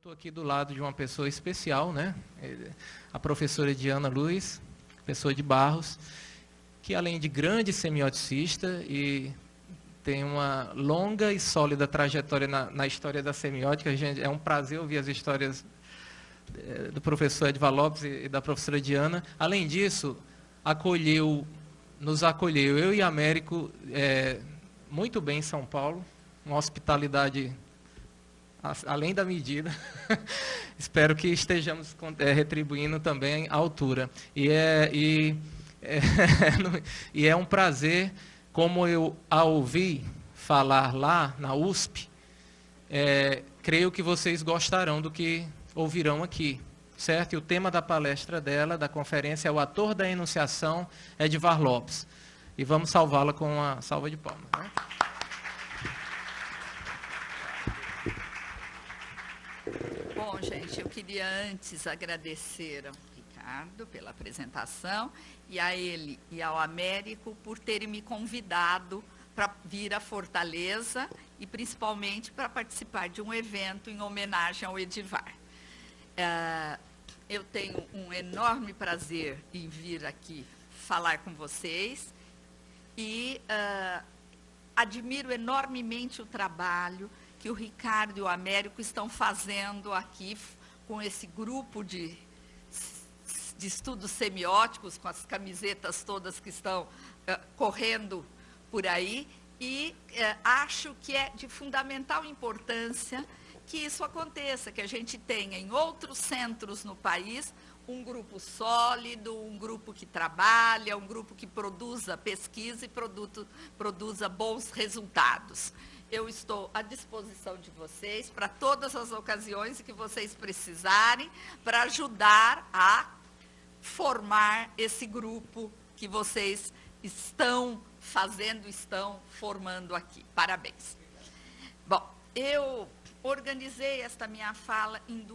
Estou aqui do lado de uma pessoa especial, né? A professora Diana Luiz, pessoa de Barros, que além de grande semioticista e tem uma longa e sólida trajetória na história da semiótica. Gente, é um prazer ouvir as histórias do professor Edvar Lopes e da professora Diana. Além disso, nos acolheu, eu e Américo, muito bem em São Paulo, uma hospitalidade além da medida. Espero que estejamos retribuindo também à altura. E é um prazer, como eu a ouvi falar lá na USP, creio que vocês gostarão do que ouvirão aqui, certo? E o tema da palestra dela, da conferência, é o ator da enunciação, Edvar Lopes. E vamos salvá-la com uma salva de palmas, né? Bom, gente, eu queria antes agradecer ao Ricardo pela apresentação e a ele e ao Américo por terem me convidado para vir a Fortaleza e principalmente para participar de um evento em homenagem ao Edvar. Eu tenho um enorme prazer em vir aqui falar com vocês e admiro enormemente o trabalho que o Ricardo e o Américo estão fazendo aqui com esse grupo de estudos semióticos, com as camisetas todas que estão correndo por aí, e acho que é de fundamental importância que isso aconteça, que a gente tenha em outros centros no país um grupo sólido, um grupo que trabalha, um grupo que produza pesquisa e produza bons resultados. Eu estou à disposição de vocês para todas as ocasiões que vocês precisarem para ajudar a formar esse grupo que vocês estão formando aqui. Parabéns. Bom, eu organizei esta minha fala em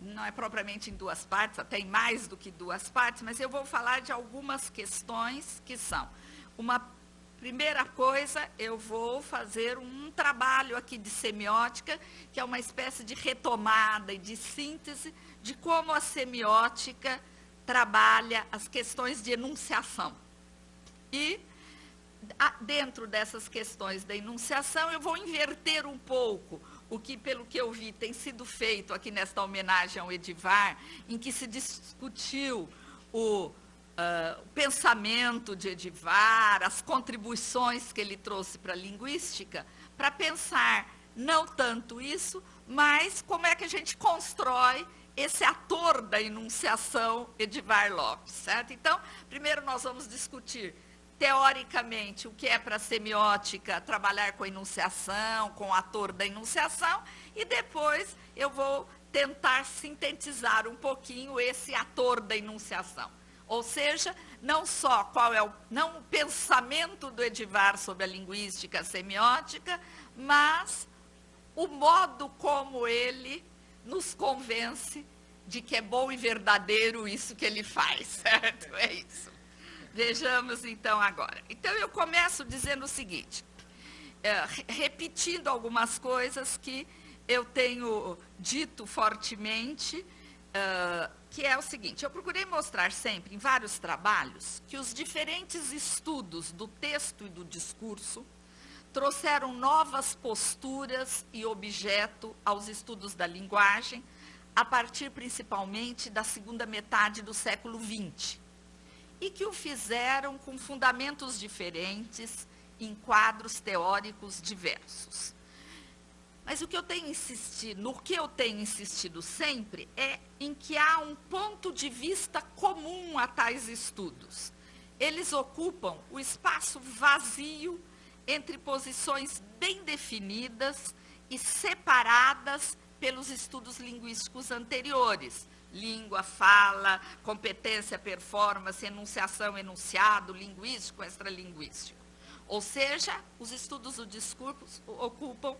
não é propriamente em duas partes, até em mais do que duas partes, mas eu vou falar de algumas questões que são primeira coisa, eu vou fazer um trabalho aqui de semiótica, que é uma espécie de retomada e de síntese de como a semiótica trabalha as questões de enunciação. E, dentro dessas questões da enunciação, eu vou inverter um pouco o que, pelo que eu vi, tem sido feito aqui nesta homenagem ao Edvar, em que se discutiu o pensamento de Edvar, as contribuições que ele trouxe para a linguística, para pensar não tanto isso, mas como é que a gente constrói esse ator da enunciação Edvar Lopes, certo? Então, primeiro nós vamos discutir teoricamente o que é para a semiótica trabalhar com a enunciação, com o ator da enunciação, e depois eu vou tentar sintetizar um pouquinho esse ator da enunciação. Ou seja, não só não o pensamento do Edvar sobre a linguística a semiótica, mas o modo como ele nos convence de que é bom e verdadeiro isso que ele faz, certo? É isso. Vejamos então agora. Então eu começo dizendo o seguinte, repetindo algumas coisas que eu tenho dito fortemente, que é o seguinte: eu procurei mostrar sempre, em vários trabalhos, que os diferentes estudos do texto e do discurso trouxeram novas posturas e objeto aos estudos da linguagem, a partir principalmente da segunda metade do século XX, e que o fizeram com fundamentos diferentes, em quadros teóricos diversos. Mas no que eu tenho insistido sempre é em que há um ponto de vista comum a tais estudos. Eles ocupam o espaço vazio entre posições bem definidas e separadas pelos estudos linguísticos anteriores. Língua, fala, competência, performance, enunciação, enunciado, linguístico, extralinguístico. Ou seja, os estudos do discurso ocupam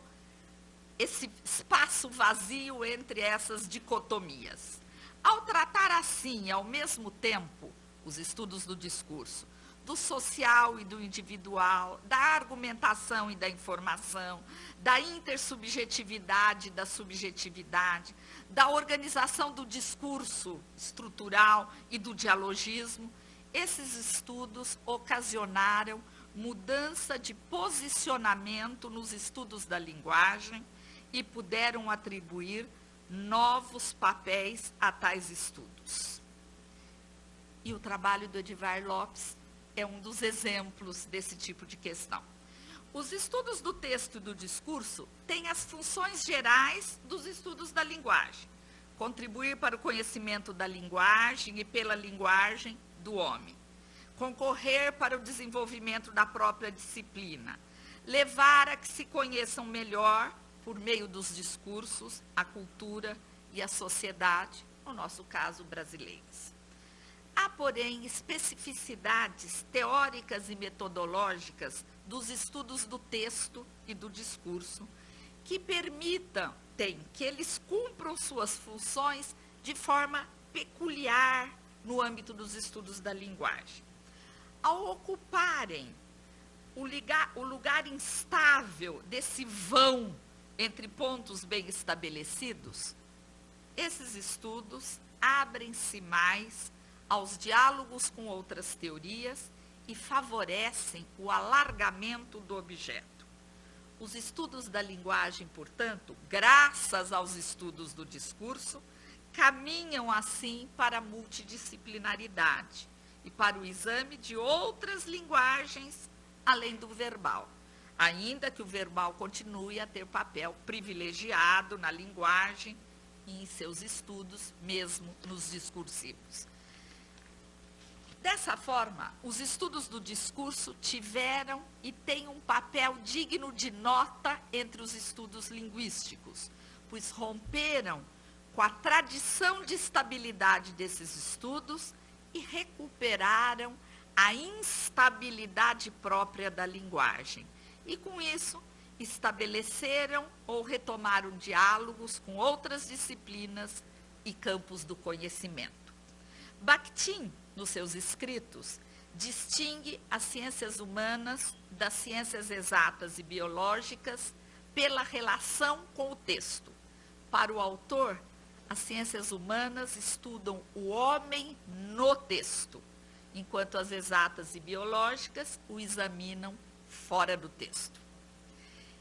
esse espaço vazio entre essas dicotomias. Ao tratar assim, ao mesmo tempo, os estudos do discurso, do social e do individual, da argumentação e da informação, da intersubjetividade e da subjetividade, da organização do discurso estrutural e do dialogismo, esses estudos ocasionaram mudança de posicionamento nos estudos da linguagem e puderam atribuir novos papéis a tais estudos. E o trabalho do Edivar Lopes é um dos exemplos desse tipo de questão. Os estudos do texto e do discurso têm as funções gerais dos estudos da linguagem: contribuir para o conhecimento da linguagem e pela linguagem do homem, concorrer para o desenvolvimento da própria disciplina, levar a que se conheçam melhor, por meio dos discursos, a cultura e a sociedade, no nosso caso, brasileiras. Há, porém, especificidades teóricas e metodológicas dos estudos do texto e do discurso que permitam que eles cumpram suas funções de forma peculiar no âmbito dos estudos da linguagem. Ao ocuparem o lugar instável desse vão entre pontos bem estabelecidos, esses estudos abrem-se mais aos diálogos com outras teorias e favorecem o alargamento do objeto. Os estudos da linguagem, portanto, graças aos estudos do discurso, caminham assim para a multidisciplinaridade e para o exame de outras linguagens além do verbal, ainda que o verbal continue a ter papel privilegiado na linguagem e em seus estudos, mesmo nos discursivos. Dessa forma, os estudos do discurso tiveram e têm um papel digno de nota entre os estudos linguísticos, pois romperam com a tradição de estabilidade desses estudos e recuperaram a instabilidade própria da linguagem. E, com isso, estabeleceram ou retomaram diálogos com outras disciplinas e campos do conhecimento. Bakhtin, nos seus escritos, distingue as ciências humanas das ciências exatas e biológicas pela relação com o texto. Para o autor, as ciências humanas estudam o homem no texto, enquanto as exatas e biológicas o examinam fora do texto.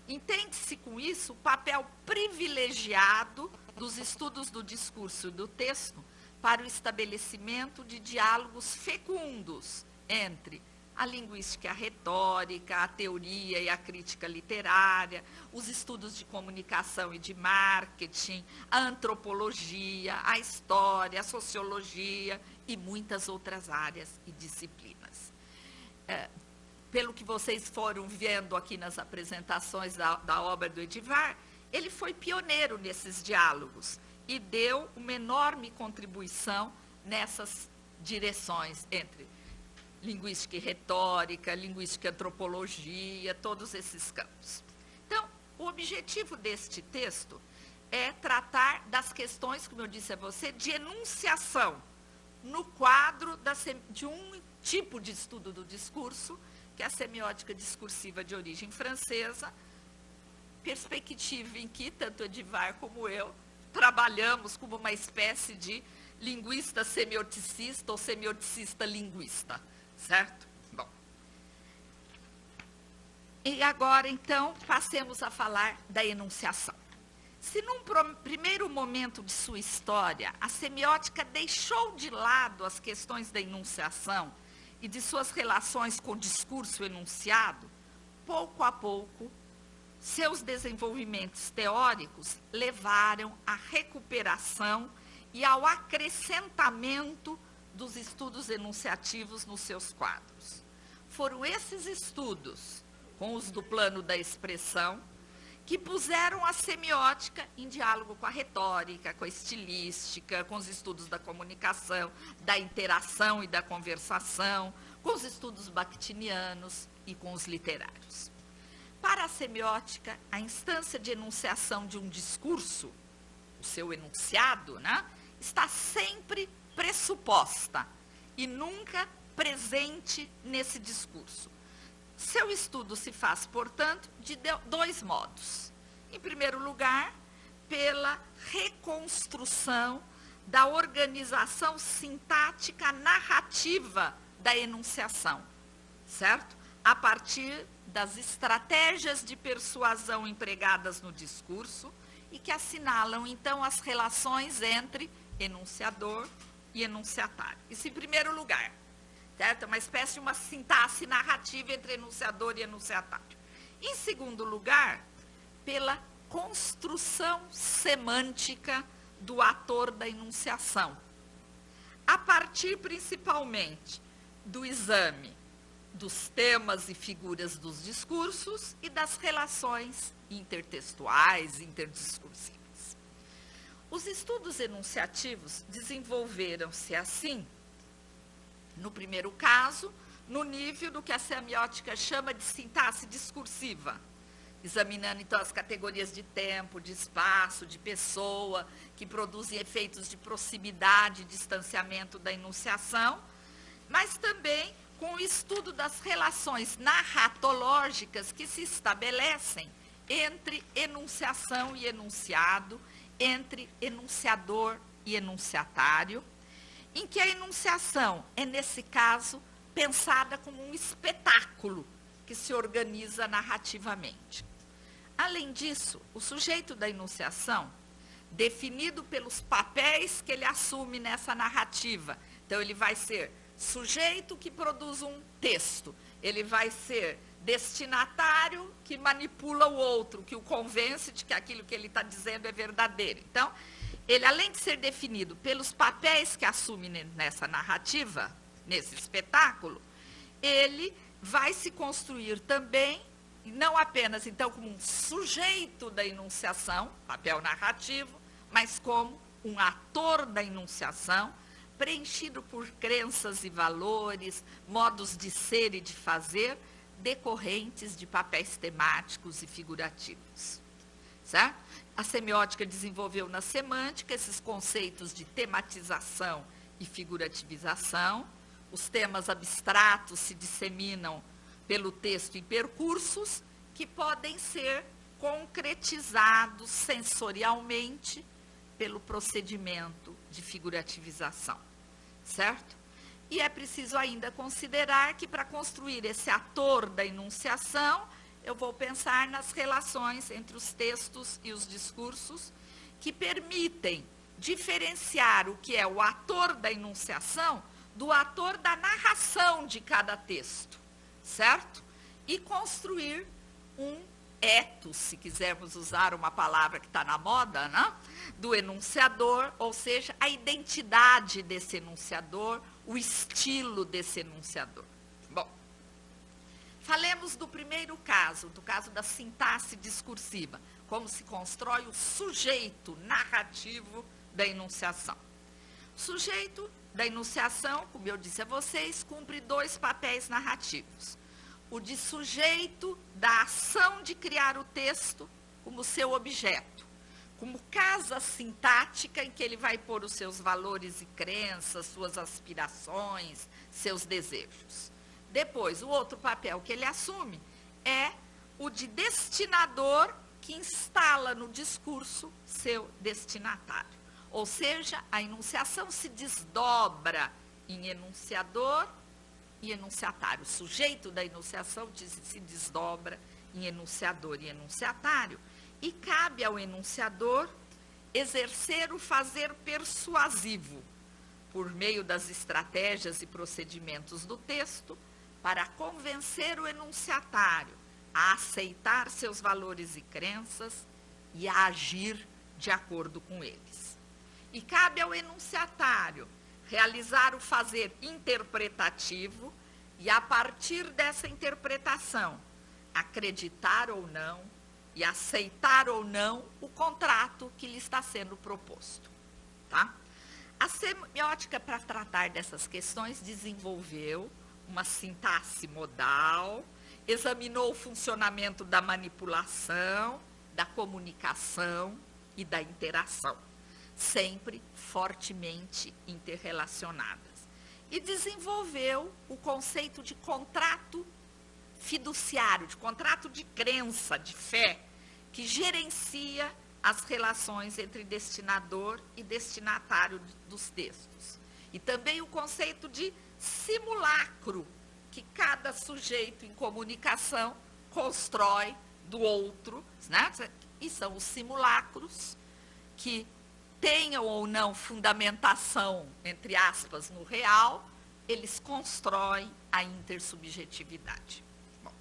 Entende-se com isso o papel privilegiado dos estudos do discurso e do texto para o estabelecimento de diálogos fecundos entre a linguística e a retórica, a teoria e a crítica literária, os estudos de comunicação e de marketing, a antropologia, a história, a sociologia e muitas outras áreas e disciplinas. Pelo que vocês foram vendo aqui nas apresentações da obra do Edivar, ele foi pioneiro nesses diálogos e deu uma enorme contribuição nessas direções entre linguística e retórica, linguística e antropologia, todos esses campos. Então, o objetivo deste texto é tratar das questões, como eu disse a você, de enunciação no quadro de um tipo de estudo do discurso, que é a semiótica discursiva de origem francesa, perspectiva em que tanto Edivar como eu trabalhamos como uma espécie de linguista semioticista ou semioticista linguista, certo? Bom. E agora, então, passemos a falar da enunciação. Se num primeiro momento de sua história, a semiótica deixou de lado as questões da enunciação e de suas relações com o discurso enunciado, pouco a pouco, seus desenvolvimentos teóricos levaram à recuperação e ao acrescentamento dos estudos enunciativos nos seus quadros. Foram esses estudos, com os do plano da expressão, que puseram a semiótica em diálogo com a retórica, com a estilística, com os estudos da comunicação, da interação e da conversação, com os estudos bakhtinianos e com os literários. Para a semiótica, a instância de enunciação de um discurso, o seu enunciado, né, está sempre pressuposta e nunca presente nesse discurso. Seu estudo se faz, portanto, de dois modos. Em primeiro lugar, pela reconstrução da organização sintática narrativa da enunciação, certo? A partir das estratégias de persuasão empregadas no discurso e que assinalam, então, as relações entre enunciador e enunciatário. Isso em primeiro lugar, certo? É uma espécie de uma sintaxe narrativa entre enunciador e enunciatário. Em segundo lugar, pela construção semântica do ator da enunciação, a partir principalmente do exame dos temas e figuras dos discursos e das relações intertextuais, interdiscursivas. Os estudos enunciativos desenvolveram-se assim, no primeiro caso, no nível do que a semiótica chama de sintaxe discursiva, examinando então as categorias de tempo, de espaço, de pessoa, que produzem efeitos de proximidade e distanciamento da enunciação, mas também com o estudo das relações narratológicas que se estabelecem entre enunciação e enunciado, entre enunciador e enunciatário, em que a enunciação é, nesse caso, pensada como um espetáculo que se organiza narrativamente. Além disso, o sujeito da enunciação, definido pelos papéis que ele assume nessa narrativa, então ele vai ser sujeito que produz um texto, ele vai ser destinatário que manipula o outro, que o convence de que aquilo que ele está dizendo é verdadeiro. Então, ele, além de ser definido pelos papéis que assume nessa narrativa, nesse espetáculo, ele vai se construir também, não apenas, então, como um sujeito da enunciação, papel narrativo, mas como um ator da enunciação, preenchido por crenças e valores, modos de ser e de fazer, decorrentes de papéis temáticos e figurativos. Certo? A semiótica desenvolveu na semântica esses conceitos de tematização e figurativização. Os temas abstratos se disseminam pelo texto em percursos que podem ser concretizados sensorialmente pelo procedimento de figurativização, certo? E é preciso ainda considerar que, para construir esse ator da enunciação, eu vou pensar nas relações entre os textos e os discursos que permitem diferenciar o que é o ator da enunciação do ator da narração de cada texto, certo? E construir um ethos, se quisermos usar uma palavra que está na moda, né? Do enunciador, ou seja, a identidade desse enunciador, o estilo desse enunciador. Bom, falemos do primeiro caso, do caso da sintaxe discursiva, como se constrói o sujeito narrativo da enunciação. O sujeito da enunciação, como eu disse a vocês, cumpre dois papéis narrativos. O de sujeito da ação de criar o texto como seu objeto, como casa sintática em que ele vai pôr os seus valores e crenças, suas aspirações, seus desejos. Depois, o outro papel que ele assume é o de destinador que instala no discurso seu destinatário. Ou seja, a enunciação se desdobra em enunciador e enunciatário. O sujeito da enunciação se desdobra em enunciador e enunciatário, e cabe ao enunciador exercer o fazer persuasivo, por meio das estratégias e procedimentos do texto, para convencer o enunciatário a aceitar seus valores e crenças e a agir de acordo com eles. E cabe ao enunciatário realizar o fazer interpretativo e, a partir dessa interpretação, acreditar ou não e aceitar ou não o contrato que lhe está sendo proposto. Tá? A semiótica, para tratar dessas questões, desenvolveu uma sintaxe modal, examinou o funcionamento da manipulação, da comunicação e da interação, sempre fortemente interrelacionadas. e desenvolveu o conceito de contrato fiduciário, de contrato de crença, de fé, que gerencia as relações entre destinador e destinatário dos textos. E também o conceito de simulacro, que cada sujeito em comunicação constrói do outro, né? E são os simulacros que tenham ou não fundamentação, entre aspas, no real, eles constroem a intersubjetividade. Bom,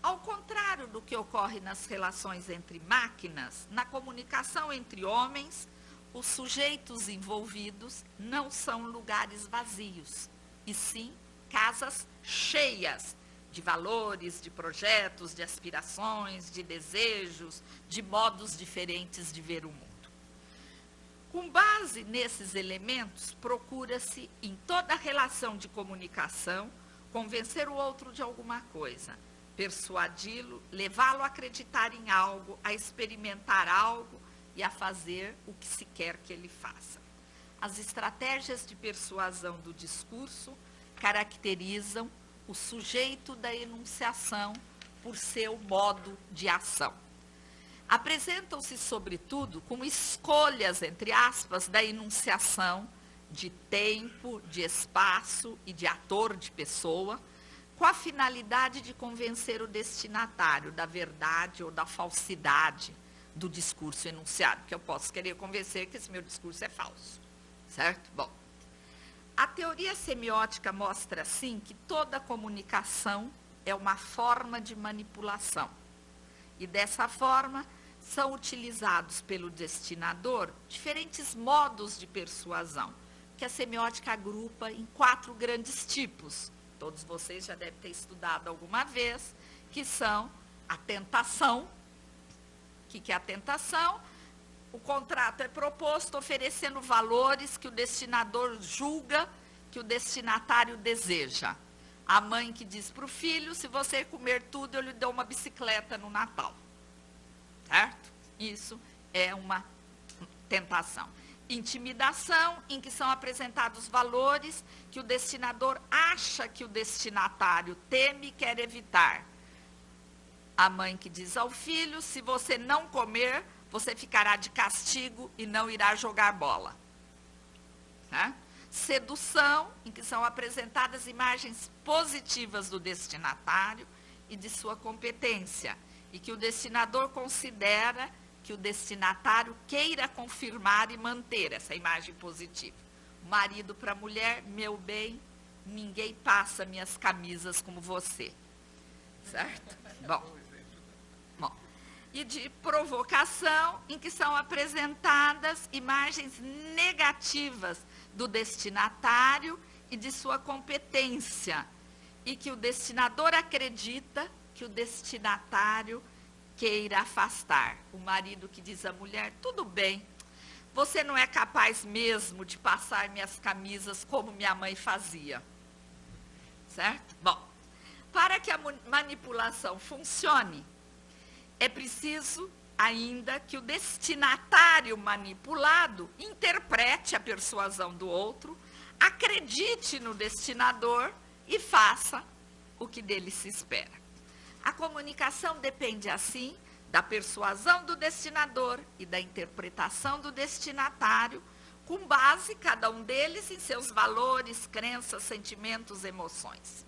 ao contrário do que ocorre nas relações entre máquinas, na comunicação entre homens, os sujeitos envolvidos não são lugares vazios, e sim casas cheias de valores, de projetos, de aspirações, de desejos, de modos diferentes de ver o mundo. Com base nesses elementos, procura-se, em toda relação de comunicação, convencer o outro de alguma coisa, persuadi-lo, levá-lo a acreditar em algo, a experimentar algo e a fazer o que se quer que ele faça. As estratégias de persuasão do discurso caracterizam o sujeito da enunciação por seu modo de ação. Apresentam-se, sobretudo, como escolhas, entre aspas, da enunciação de tempo, de espaço e de ator, de pessoa, com a finalidade de convencer o destinatário da verdade ou da falsidade do discurso enunciado, porque eu posso querer convencer que esse meu discurso é falso, certo? Bom, a teoria semiótica mostra, assim, que toda comunicação é uma forma de manipulação. E, dessa forma, são utilizados pelo destinador diferentes modos de persuasão, que a semiótica agrupa em 4 grandes tipos. Todos vocês já devem ter estudado alguma vez, que são a tentação. O que é a tentação? O contrato é proposto oferecendo valores que o destinador julga que o destinatário deseja. A mãe que diz para o filho, se você comer tudo, eu lhe dou uma bicicleta no Natal. Certo? Isso é uma tentação. Intimidação, em que são apresentados valores que o destinador acha que o destinatário teme e quer evitar. A mãe que diz ao filho, se você não comer, você ficará de castigo e não irá jogar bola. Né? Sedução, em que são apresentadas imagens positivas do destinatário e de sua competência, e que o destinador considera que o destinatário queira confirmar e manter essa imagem positiva. O marido para a mulher, meu bem, ninguém passa minhas camisas como você. Certo? Bom. E de provocação, em que são apresentadas imagens negativas do destinatário e de sua competência, e que o destinador acredita que o destinatário queira afastar. O marido que diz à mulher, tudo bem, você não é capaz mesmo de passar minhas camisas como minha mãe fazia. Certo? Bom, para que a manipulação funcione, é preciso ainda que o destinatário manipulado interprete a persuasão do outro, acredite no destinador e faça o que dele se espera. A comunicação depende, assim, da persuasão do destinador e da interpretação do destinatário, com base, cada um deles, em seus valores, crenças, sentimentos, emoções.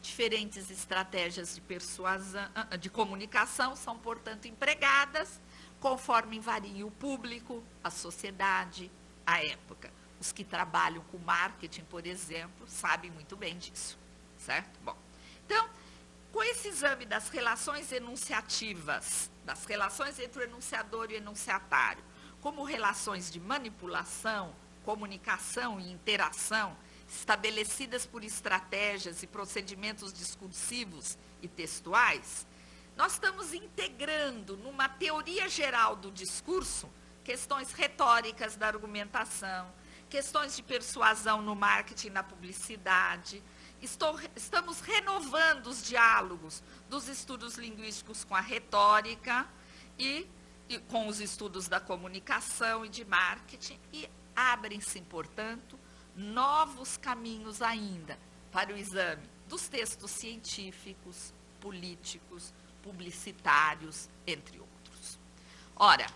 Diferentes estratégias de persuasão, de comunicação são, portanto, empregadas, conforme varia o público, a sociedade, a época. Os que trabalham com marketing, por exemplo, sabem muito bem disso, certo? Bom, então, com esse exame das relações enunciativas, das relações entre o enunciador e o enunciatário, como relações de manipulação, comunicação e interação, estabelecidas por estratégias e procedimentos discursivos e textuais, nós estamos integrando numa teoria geral do discurso questões retóricas da argumentação, questões de persuasão no marketing e na publicidade. Estamos renovando os diálogos dos estudos linguísticos com a retórica e com os estudos da comunicação e de marketing, e abrem-se, portanto, novos caminhos ainda para o exame dos textos científicos, políticos, publicitários, entre outros. Ora,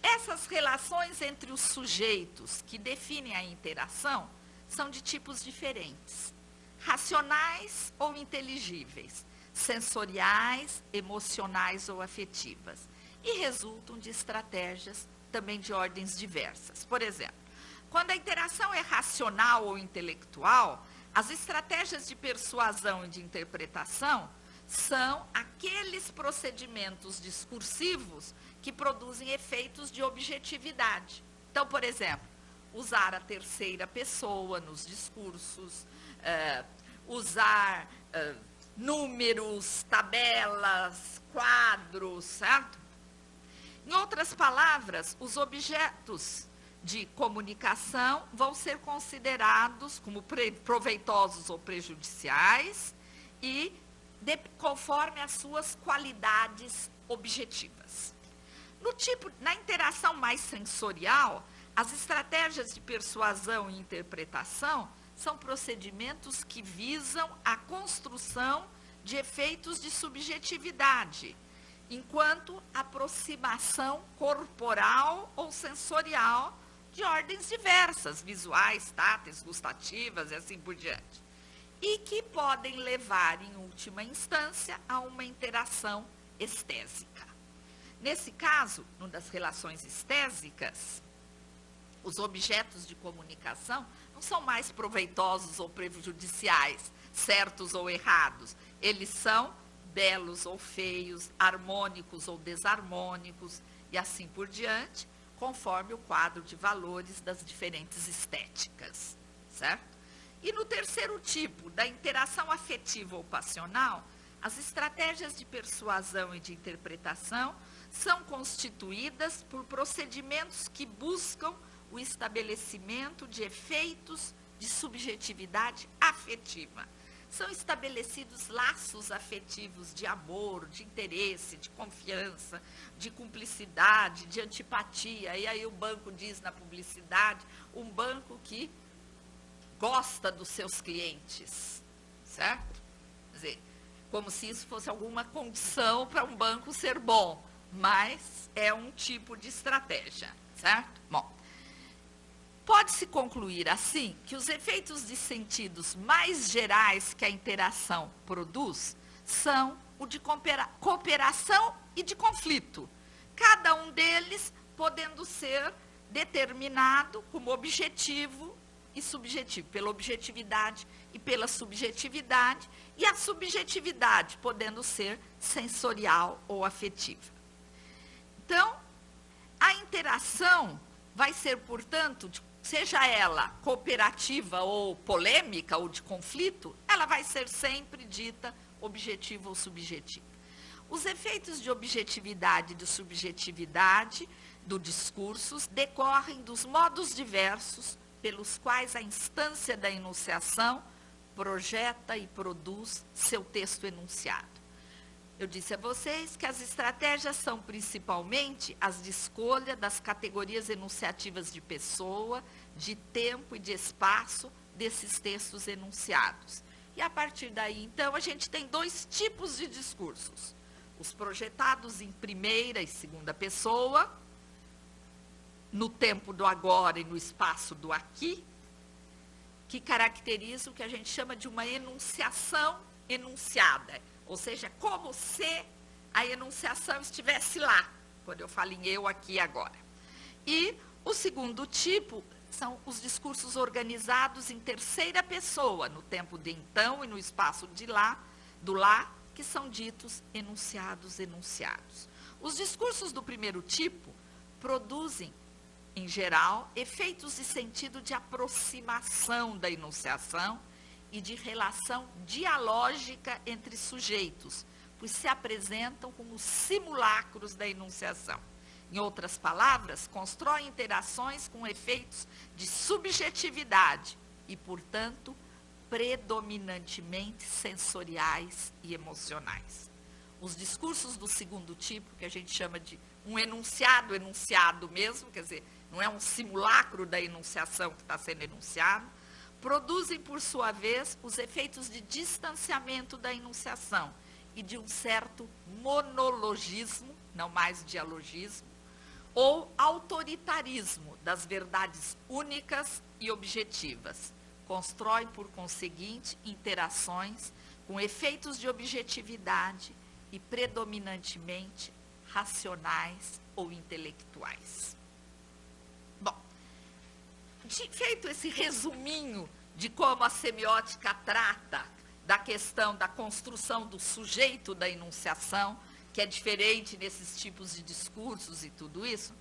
essas relações entre os sujeitos que definem a interação são de tipos diferentes, racionais ou inteligíveis, sensoriais, emocionais ou afetivas, e resultam de estratégias também de ordens diversas. Por exemplo, quando a interação é racional ou intelectual, as estratégias de persuasão e de interpretação são aqueles procedimentos discursivos que produzem efeitos de objetividade. Então, por exemplo, usar a terceira pessoa nos discursos, usar números, tabelas, quadros, certo? Em outras palavras, os objetos de comunicação vão ser considerados como proveitosos ou prejudiciais e conforme as suas qualidades objetivas. Na interação mais sensorial, as estratégias de persuasão e interpretação são procedimentos que visam a construção de efeitos de subjetividade, enquanto aproximação corporal ou sensorial de ordens diversas, visuais, táteis, gustativas e assim por diante, e que podem levar, em última instância, a uma interação estésica. Nesse caso, das relações estésicas, os objetos de comunicação não são mais proveitosos ou prejudiciais, certos ou errados. Eles são belos ou feios, harmônicos ou desarmônicos, e assim por diante, conforme o quadro de valores das diferentes estéticas, certo? E no terceiro tipo, da interação afetiva ou passional, as estratégias de persuasão e de interpretação são constituídas por procedimentos que buscam o estabelecimento de efeitos de subjetividade afetiva. São estabelecidos laços afetivos de amor, de interesse, de confiança, de cumplicidade, de antipatia. E aí o banco diz na publicidade, um banco que gosta dos seus clientes, certo? Quer dizer, como se isso fosse alguma condição para um banco ser bom, mas é um tipo de estratégia, certo? Bom, pode-se concluir, assim, que os efeitos de sentidos mais gerais que a interação produz são o de cooperação e de conflito, cada um deles podendo ser determinado como objetivo e subjetivo, pela objetividade e pela subjetividade, e a subjetividade podendo ser sensorial ou afetiva. Então, a interação vai ser, portanto, seja ela cooperativa ou polêmica ou de conflito, ela vai ser sempre dita objetiva ou subjetiva. Os efeitos de objetividade e de subjetividade do discursos decorrem dos modos diversos pelos quais a instância da enunciação projeta e produz seu texto enunciado. Eu disse a vocês que as estratégias são principalmente as de escolha das categorias enunciativas de pessoa, de tempo e de espaço desses textos enunciados. E a partir daí, então, a gente tem dois tipos de discursos. Os projetados em primeira e segunda pessoa, no tempo do agora e no espaço do aqui, que caracterizam o que a gente chama de uma enunciação enunciada. Ou seja, como se a enunciação estivesse lá, quando eu falo em eu, aqui e agora. E o segundo tipo são os discursos organizados em terceira pessoa, no tempo de então e no espaço de lá, do lá, que são ditos enunciados, enunciados. Os discursos do primeiro tipo produzem, em geral, efeitos de sentido de aproximação da enunciação e de relação dialógica entre sujeitos, pois se apresentam como simulacros da enunciação. Em outras palavras, constroem interações com efeitos de subjetividade e, portanto, predominantemente sensoriais e emocionais. Os discursos do segundo tipo, que a gente chama de um enunciado, enunciado mesmo, quer dizer, não é um simulacro da enunciação que está sendo enunciado, produzem, por sua vez, os efeitos de distanciamento da enunciação e de um certo monologismo, não mais dialogismo, ou autoritarismo das verdades únicas e objetivas. Constrói, por conseguinte, interações com efeitos de objetividade e predominantemente racionais ou intelectuais. Bom, feito esse resuminho de como a semiótica trata da questão da construção do sujeito da enunciação, que é diferente nesses tipos de discursos e tudo isso,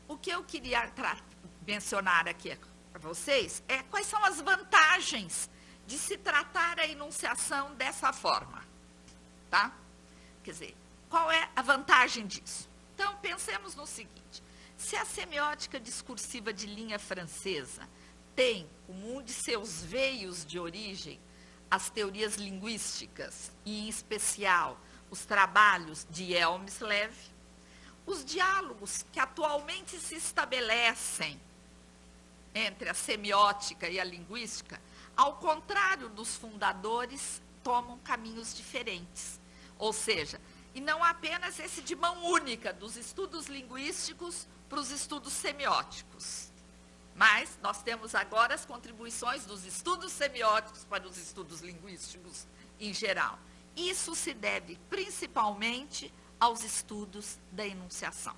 o que eu queria mencionar aqui para vocês é quais são as vantagens de se tratar a enunciação dessa forma, tá? Quer dizer, qual é a vantagem disso? Então, pensemos no seguinte: se a semiótica discursiva de linha francesa tem como um de seus veios de origem as teorias linguísticas, e em especial os trabalhos de Elmslev, os diálogos que atualmente se estabelecem entre a semiótica e a linguística, ao contrário dos fundadores, tomam caminhos diferentes. Ou seja, e não apenas esse de mão única, dos estudos linguísticos para os estudos semióticos. Mas nós temos agora as contribuições dos estudos semióticos para os estudos linguísticos em geral. Isso se deve principalmente aos estudos da enunciação.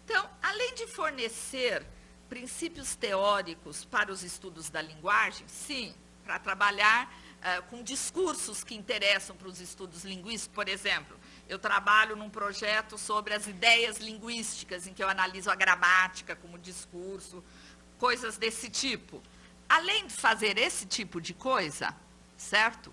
Então, além de fornecer princípios teóricos para os estudos da linguagem, sim, para trabalhar com discursos que interessam para os estudos linguísticos, por exemplo, eu trabalho num projeto sobre as ideias linguísticas, em que eu analiso a gramática como discurso, coisas desse tipo. Além de fazer esse tipo de coisa, certo?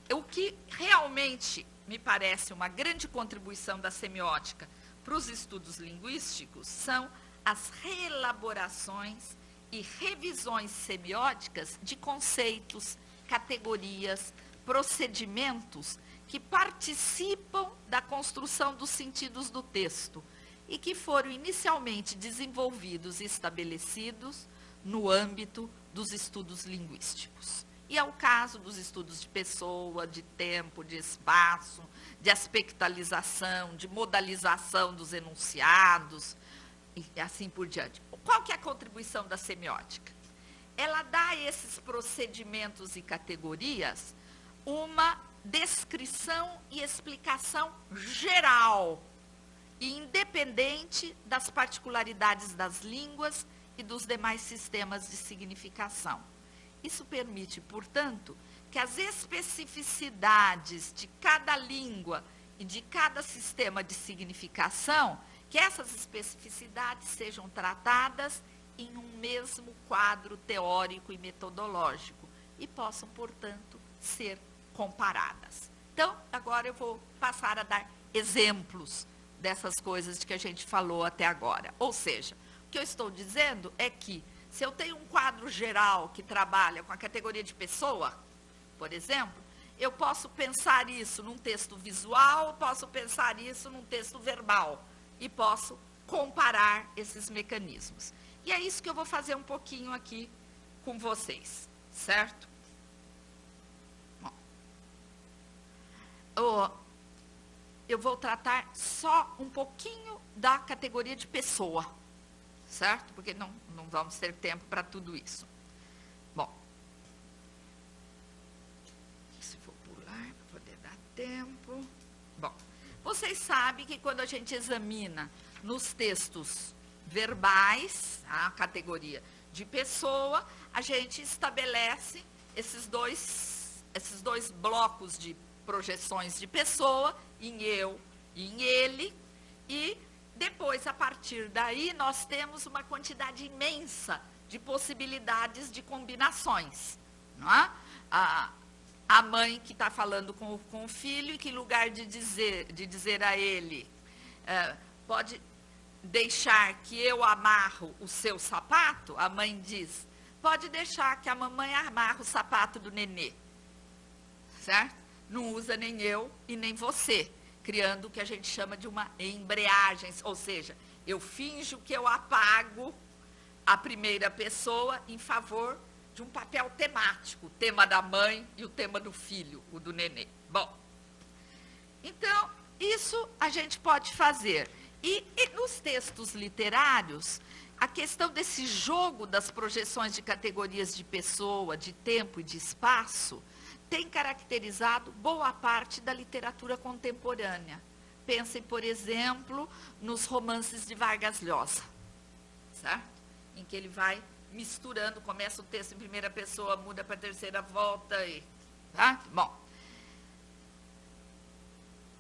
O que realmente me parece uma grande contribuição da semiótica para os estudos linguísticos são as reelaborações e revisões semióticas de conceitos, categorias, procedimentos que participam da construção dos sentidos do texto e que foram inicialmente desenvolvidos e estabelecidos no âmbito dos estudos linguísticos. E é o caso dos estudos de pessoa, de tempo, de espaço, de aspectualização, de modalização dos enunciados, e assim por diante. Qual que é a contribuição da semiótica? Ela dá a esses procedimentos e categorias uma descrição e explicação geral e independente das particularidades das línguas e dos demais sistemas de significação. Isso permite, portanto, que as especificidades de cada língua e de cada sistema de significação, que essas especificidades sejam tratadas em um mesmo quadro teórico e metodológico e possam, portanto, ser comparadas. Então, agora eu vou passar a dar exemplos dessas coisas de que a gente falou até agora. Ou seja, o que eu estou dizendo é que, se eu tenho um quadro geral que trabalha com a categoria de pessoa, por exemplo, eu posso pensar isso num texto visual, posso pensar isso num texto verbal, e posso comparar esses mecanismos. E é isso que eu vou fazer um pouquinho aqui com vocês, certo? Bom, eu vou tratar só um pouquinho da categoria de pessoa, certo? Porque não vamos ter tempo para tudo isso. Bom, se for pular, para poder dar tempo. Bom, vocês sabem que quando a gente examina nos textos verbais, a categoria de pessoa, a gente estabelece esses dois blocos de projeções de pessoa, em eu e em ele, e depois, a partir daí, nós temos uma quantidade imensa de possibilidades de combinações. Não é? A mãe que está falando com o filho, e que, em lugar de dizer a ele, pode deixar que eu amarro o seu sapato, a mãe diz, pode deixar que a mamãe amarre o sapato do nenê. Certo? Não usa nem eu e nem você, criando o que a gente chama de uma embreagem, ou seja, eu finjo que eu apago a primeira pessoa em favor de um papel temático, o tema da mãe e o tema do filho, o do nenê. Bom, então, isso a gente pode fazer. E nos textos literários, a questão desse jogo das projeções de categorias de pessoa, de tempo e de espaço, tem caracterizado boa parte da literatura contemporânea. Pensem, por exemplo, nos romances de Vargas Llosa, certo? Em que ele vai misturando, começa o texto em primeira pessoa, muda para a terceira volta, tá? Bom.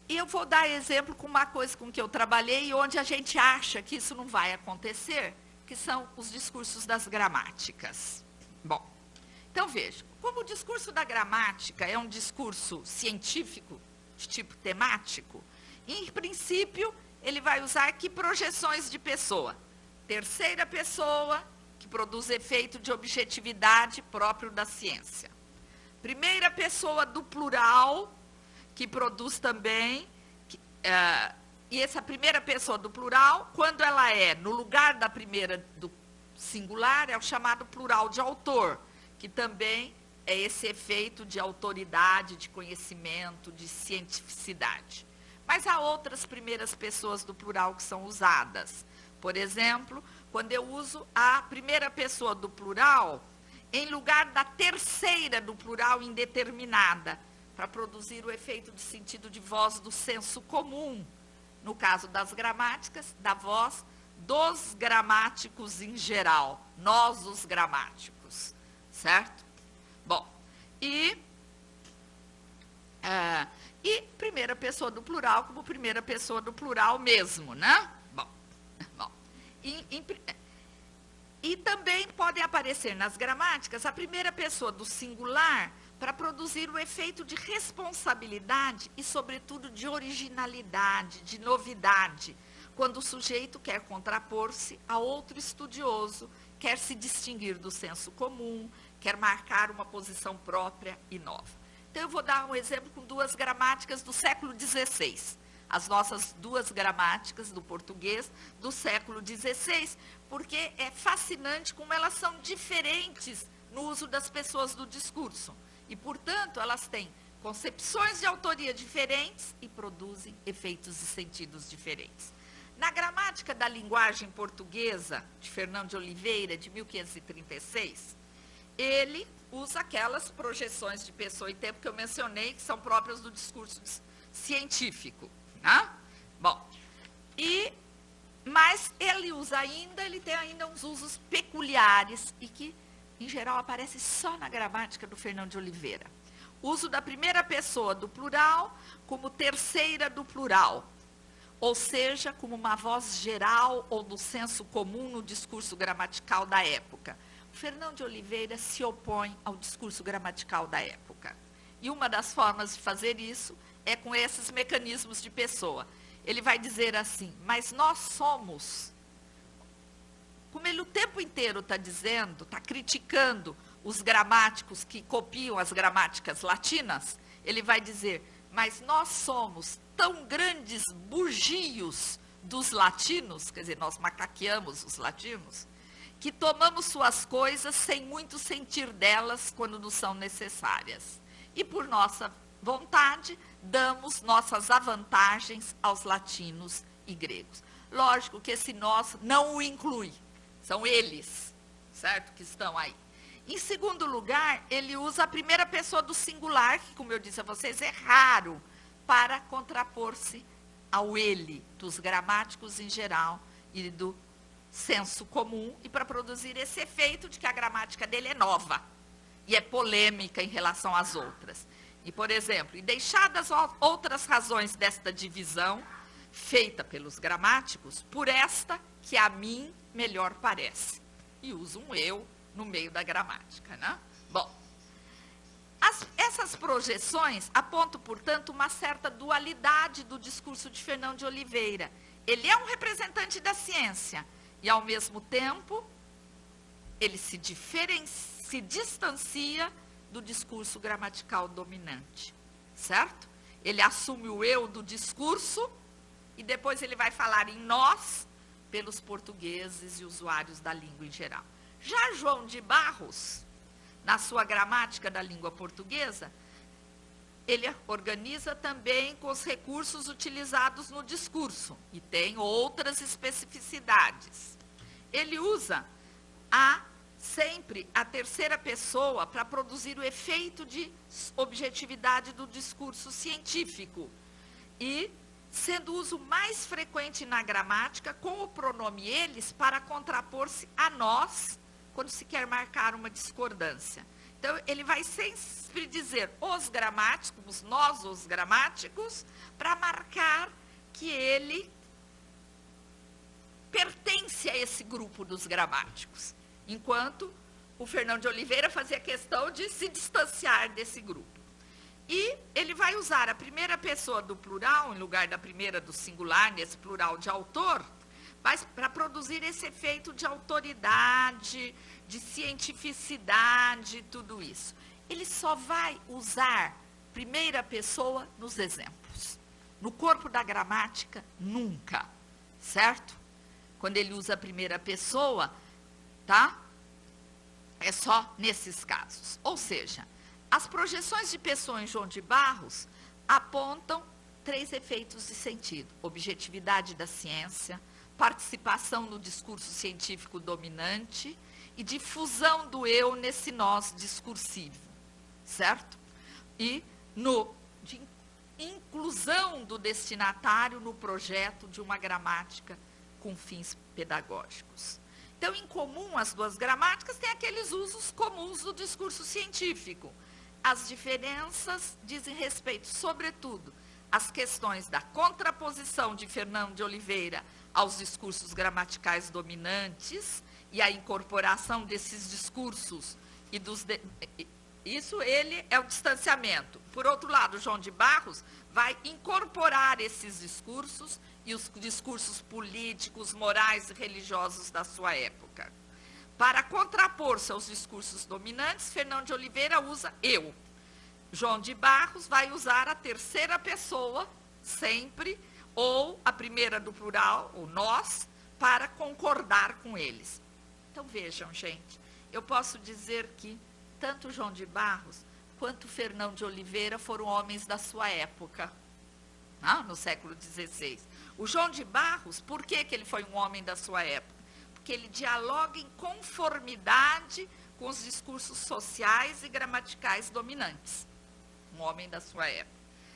E eu vou dar exemplo com uma coisa com que eu trabalhei, onde a gente acha que isso não vai acontecer, que são os discursos das gramáticas. Bom, então veja, como o discurso da gramática é um discurso científico, de tipo temático, em princípio, ele vai usar que projeções de pessoa? Terceira pessoa, que produz efeito de objetividade próprio da ciência. Primeira pessoa do plural, que produz também, e essa primeira pessoa do plural, quando ela é no lugar da primeira do singular, é o chamado plural de autor, que também é esse efeito de autoridade, de conhecimento, de cientificidade. Mas há outras primeiras pessoas do plural que são usadas. Por exemplo, quando eu uso a primeira pessoa do plural, em lugar da terceira do plural indeterminada, para produzir o efeito de sentido de voz do senso comum. No caso das gramáticas, da voz dos gramáticos em geral, nós os gramáticos, certo? Bom, e primeira pessoa do plural como primeira pessoa do plural mesmo, né? Bom. E também podem aparecer nas gramáticas a primeira pessoa do singular para produzir o efeito de responsabilidade e, sobretudo, de originalidade, de novidade, quando o sujeito quer contrapor-se a outro estudioso, quer se distinguir do senso comum, quer marcar uma posição própria e nova. Então, eu vou dar um exemplo com duas gramáticas do século XVI, as nossas duas gramáticas do português do século XVI, porque é fascinante como elas são diferentes no uso das pessoas do discurso. E, portanto, elas têm concepções de autoria diferentes e produzem efeitos e sentidos diferentes. Na gramática da linguagem portuguesa, de Fernão de Oliveira, de 1536, ele usa aquelas projeções de pessoa e tempo que eu mencionei, que são próprias do discurso científico. Né? Bom, mas ele tem ainda uns usos peculiares e que, em geral, aparece só na gramática do Fernão de Oliveira. Uso da primeira pessoa do plural como terceira do plural, ou seja, como uma voz geral ou do senso comum no discurso gramatical da época. O Fernão de Oliveira se opõe ao discurso gramatical da época. E uma das formas de fazer isso é com esses mecanismos de pessoa. Ele vai dizer assim, mas nós somos... Como ele o tempo inteiro está dizendo, está criticando os gramáticos que copiam as gramáticas latinas, ele vai dizer, mas nós somos tão grandes bugios dos latinos, quer dizer, nós macaqueamos os latinos, que tomamos suas coisas sem muito sentir delas quando nos são necessárias. E por nossa vontade, damos nossas avantagens aos latinos e gregos. Lógico que esse nós não o inclui. São eles, certo, que estão aí. Em segundo lugar, ele usa a primeira pessoa do singular, que, como eu disse a vocês, é raro, para contrapor-se ao ele, dos gramáticos em geral e do senso comum, e para produzir esse efeito de que a gramática dele é nova e é polêmica em relação às outras. E, por exemplo, e deixadas outras razões desta divisão, feita pelos gramáticos, por esta que a mim melhor parece. E usa um eu no meio da gramática, né? Bom, essas projeções apontam, portanto, uma certa dualidade do discurso de Fernão de Oliveira. Ele é um representante da ciência e, ao mesmo tempo, ele se distancia do discurso gramatical dominante, certo? Ele assume o eu do discurso e depois ele vai falar em nós, pelos portugueses e usuários da língua em geral. Já João de Barros na sua gramática da língua portuguesa, ele organiza também com os recursos utilizados no discurso, e tem outras especificidades. Ele usa sempre a terceira pessoa para produzir o efeito de objetividade do discurso científico, e sendo o uso mais frequente na gramática, com o pronome eles para contrapor-se a nós, quando se quer marcar uma discordância. Então, ele vai sempre dizer os gramáticos, nós os gramáticos, para marcar que ele pertence a esse grupo dos gramáticos, enquanto o Fernão de Oliveira fazia questão de se distanciar desse grupo. E ele vai usar a primeira pessoa do plural, em lugar da primeira do singular, nesse plural de autor, mas para produzir esse efeito de autoridade, de cientificidade, tudo isso. Ele só vai usar primeira pessoa nos exemplos. No corpo da gramática, nunca, certo? Quando ele usa a primeira pessoa, tá? É só nesses casos. Ou seja, as projeções de Pessoa em João de Barros apontam 3 efeitos de sentido: objetividade da ciência, participação no discurso científico dominante e difusão do eu nesse nós discursivo, certo? E de inclusão do destinatário no projeto de uma gramática com fins pedagógicos. Então, em comum, as duas gramáticas têm aqueles usos comuns do discurso científico. As diferenças dizem respeito, sobretudo, às questões da contraposição de Fernão de Oliveira aos discursos gramaticais dominantes e a incorporação desses discursos e isso ele é o distanciamento. Por outro lado, João de Barros vai incorporar esses discursos e os discursos políticos, morais e religiosos da sua época. Para contrapor-se aos discursos dominantes, Fernão de Oliveira usa eu. João de Barros vai usar a terceira pessoa, sempre, ou a primeira do plural, o nós, para concordar com eles. Então, vejam, gente, eu posso dizer que tanto João de Barros quanto Fernão de Oliveira foram homens da sua época, no século XVI. O João de Barros, por que ele foi um homem da sua época? Porque ele dialoga em conformidade com os discursos sociais e gramaticais dominantes. Um homem da sua época.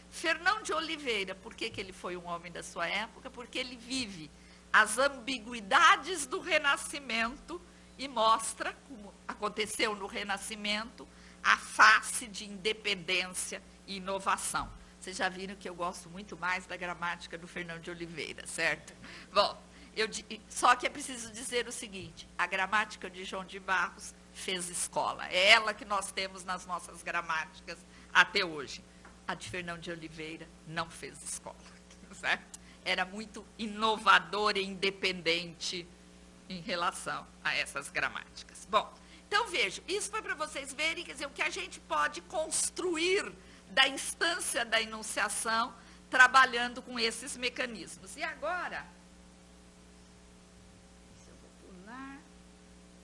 Fernão de Oliveira, por que ele foi um homem da sua época? Porque ele vive as ambiguidades do Renascimento e mostra, como aconteceu no Renascimento, a face de independência e inovação. Vocês já viram que eu gosto muito mais da gramática do Fernão de Oliveira, certo? Bom, só que é preciso dizer o seguinte: a gramática de João de Barros fez escola. É ela que nós temos nas nossas gramáticas até hoje. A de Fernão de Oliveira não fez escola, certo? Era muito inovadora e independente em relação a essas gramáticas. Bom, então vejam, isso foi para vocês verem, quer dizer, o que a gente pode construir da instância da enunciação, trabalhando com esses mecanismos. E agora, eu vou pular,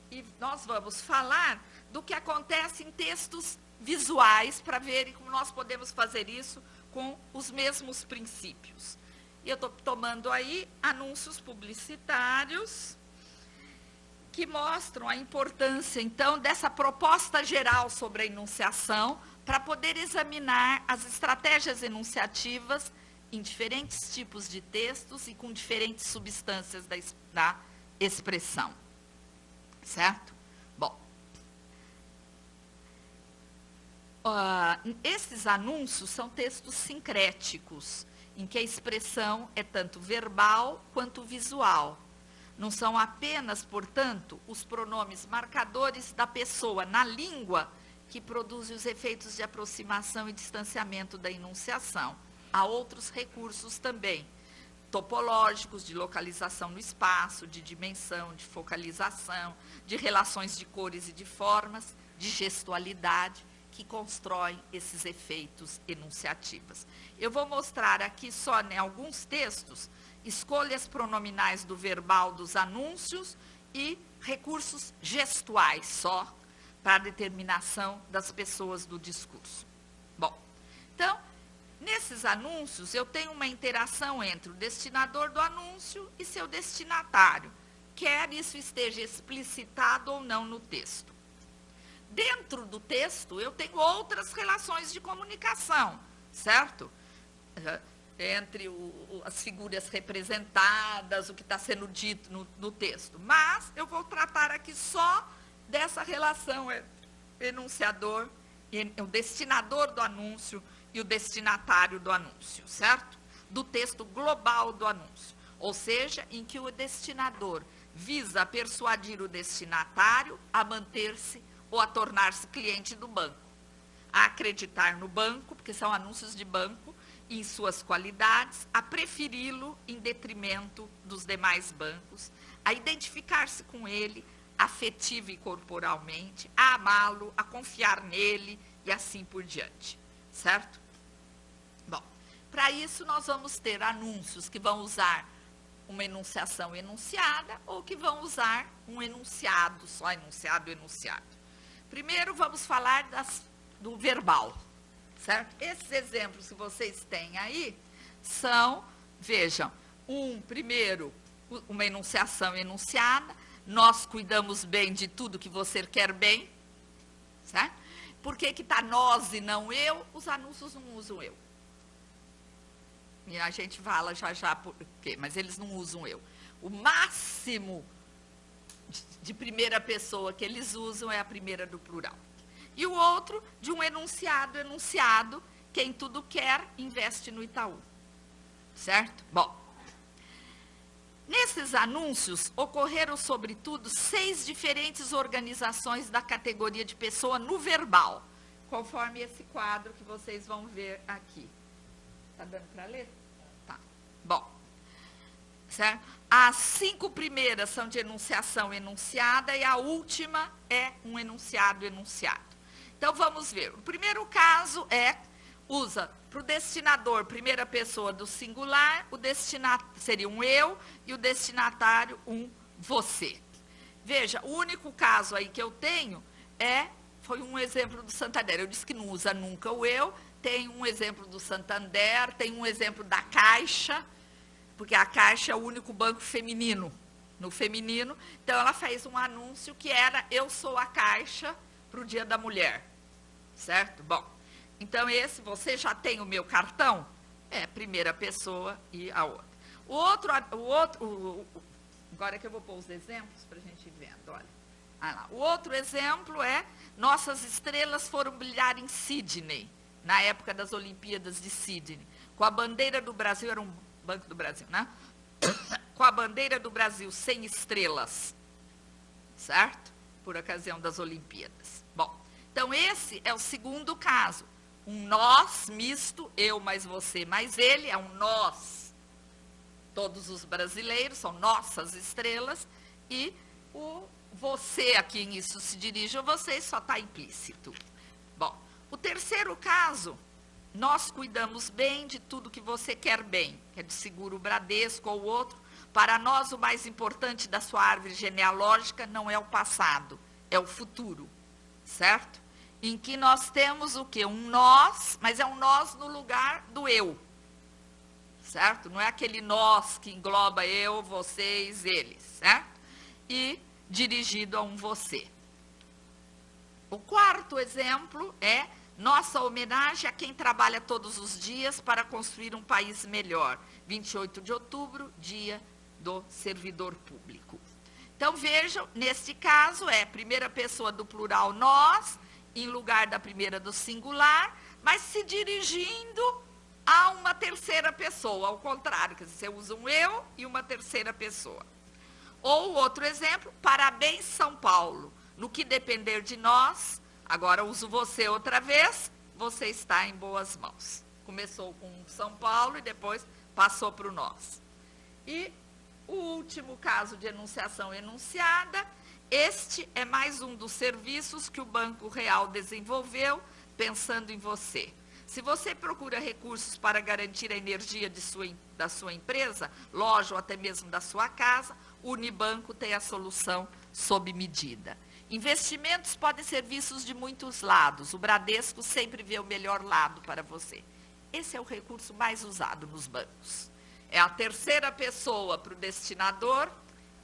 e nós vamos falar do que acontece em textos visuais, para verem como nós podemos fazer isso com os mesmos princípios. E eu estou tomando aí anúncios publicitários que mostram a importância, então, dessa proposta geral sobre a enunciação, para poder examinar as estratégias enunciativas em diferentes tipos de textos e com diferentes substâncias da expressão. Certo? Bom, esses anúncios são textos sincréticos, em que a expressão é tanto verbal quanto visual. Não são apenas, portanto, os pronomes marcadores da pessoa na língua que produzem os efeitos de aproximação e distanciamento da enunciação. Há outros recursos também, topológicos, de localização no espaço, de dimensão, de focalização, de relações de cores e de formas, de gestualidade, que constroem esses efeitos enunciativos. Eu vou mostrar aqui só, em alguns textos, escolhas pronominais do verbal dos anúncios e recursos gestuais só, para a determinação das pessoas do discurso. Bom, então, nesses anúncios, eu tenho uma interação entre o destinador do anúncio e seu destinatário, quer isso esteja explicitado ou não no texto. Dentro do texto, eu tenho outras relações de comunicação, certo? Entre as figuras representadas, o que está sendo dito no texto. Mas eu vou tratar aqui só dessa relação entre o enunciador, o destinador do anúncio e o destinatário do anúncio, certo? Do texto global do anúncio. Ou seja, em que o destinador visa persuadir o destinatário a manter-se ou a tornar-se cliente do banco, a acreditar no banco, porque são anúncios de banco, em suas qualidades, a preferi-lo em detrimento dos demais bancos, a identificar-se com ele afetiva e corporalmente, a amá-lo, a confiar nele e assim por diante, certo? Bom, para isso nós vamos ter anúncios que vão usar uma enunciação enunciada ou que vão usar um enunciado, só enunciado, enunciado. Primeiro vamos falar do verbal, certo? Esses exemplos que vocês têm aí são, vejam, primeiro, uma enunciação enunciada, nós cuidamos bem de tudo que você quer bem, certo? Por que está nós e não eu? Os anúncios não usam eu. E a gente fala já por quê, mas eles não usam eu. O máximo de primeira pessoa que eles usam é a primeira do plural. E o outro, de um enunciado, quem tudo quer, investe no Itaú. Certo? Bom, nesses anúncios, ocorreram, sobretudo, 6 diferentes organizações da categoria de pessoa no verbal, conforme esse quadro que vocês vão ver aqui. Está dando para ler? Tá. Bom, certo? As 5 primeiras são de enunciação enunciada e a última é um enunciado enunciado. Então, vamos ver. O primeiro caso usa para o destinador, primeira pessoa do singular, o destinatário seria um eu e o destinatário um você. Veja, o único caso aí que eu tenho foi um exemplo do Santander. Eu disse que não usa nunca o eu, tem um exemplo do Santander, tem um exemplo da Caixa, porque a Caixa é o único banco feminino, no feminino. Então, ela fez um anúncio que era eu sou a Caixa para o Dia da Mulher, certo? Bom, então esse, você já tem o meu cartão? Primeira pessoa e a outra. Agora que eu vou pôr os exemplos para a gente ir vendo, olha. Lá. O outro exemplo nossas estrelas foram brilhar em Sydney, na época das Olimpíadas de Sydney, com a bandeira do Brasil, era um Banco do Brasil, né? Com a bandeira do Brasil sem estrelas, certo? Por ocasião das Olimpíadas. Bom, então esse é o segundo caso. Um nós misto, eu mais você mais ele, é um nós. Todos os brasileiros são nossas estrelas e o você, a quem isso se dirige a vocês, só está implícito. Bom, o terceiro caso, nós cuidamos bem de tudo que você quer bem, que é de seguro Bradesco ou outro. Para nós, o mais importante da sua árvore genealógica não é o passado, é o futuro, certo? Em que nós temos o quê? Um nós, mas é um nós no lugar do eu, certo? Não é aquele nós que engloba eu, vocês, eles, certo? E dirigido a um você. O quarto exemplo é nossa homenagem a quem trabalha todos os dias para construir um país melhor. 28 de outubro, dia do servidor público. Então, vejam, neste caso primeira pessoa do plural nós, em lugar da primeira do singular, mas se dirigindo a uma terceira pessoa, ao contrário, quer dizer, você usa um eu e uma terceira pessoa. Ou outro exemplo, parabéns São Paulo, no que depender de nós, agora uso você outra vez, você está em boas mãos. Começou com São Paulo e depois passou para o nós. E o último caso de enunciação enunciada, este é mais um dos serviços que o Banco Real desenvolveu pensando em você. Se você procura recursos para garantir a energia da sua empresa, loja ou até mesmo da sua casa, o Unibanco tem a solução sob medida. Investimentos podem ser vistos de muitos lados. O Bradesco sempre vê o melhor lado para você. Esse é o recurso mais usado nos bancos. É a terceira pessoa para o destinador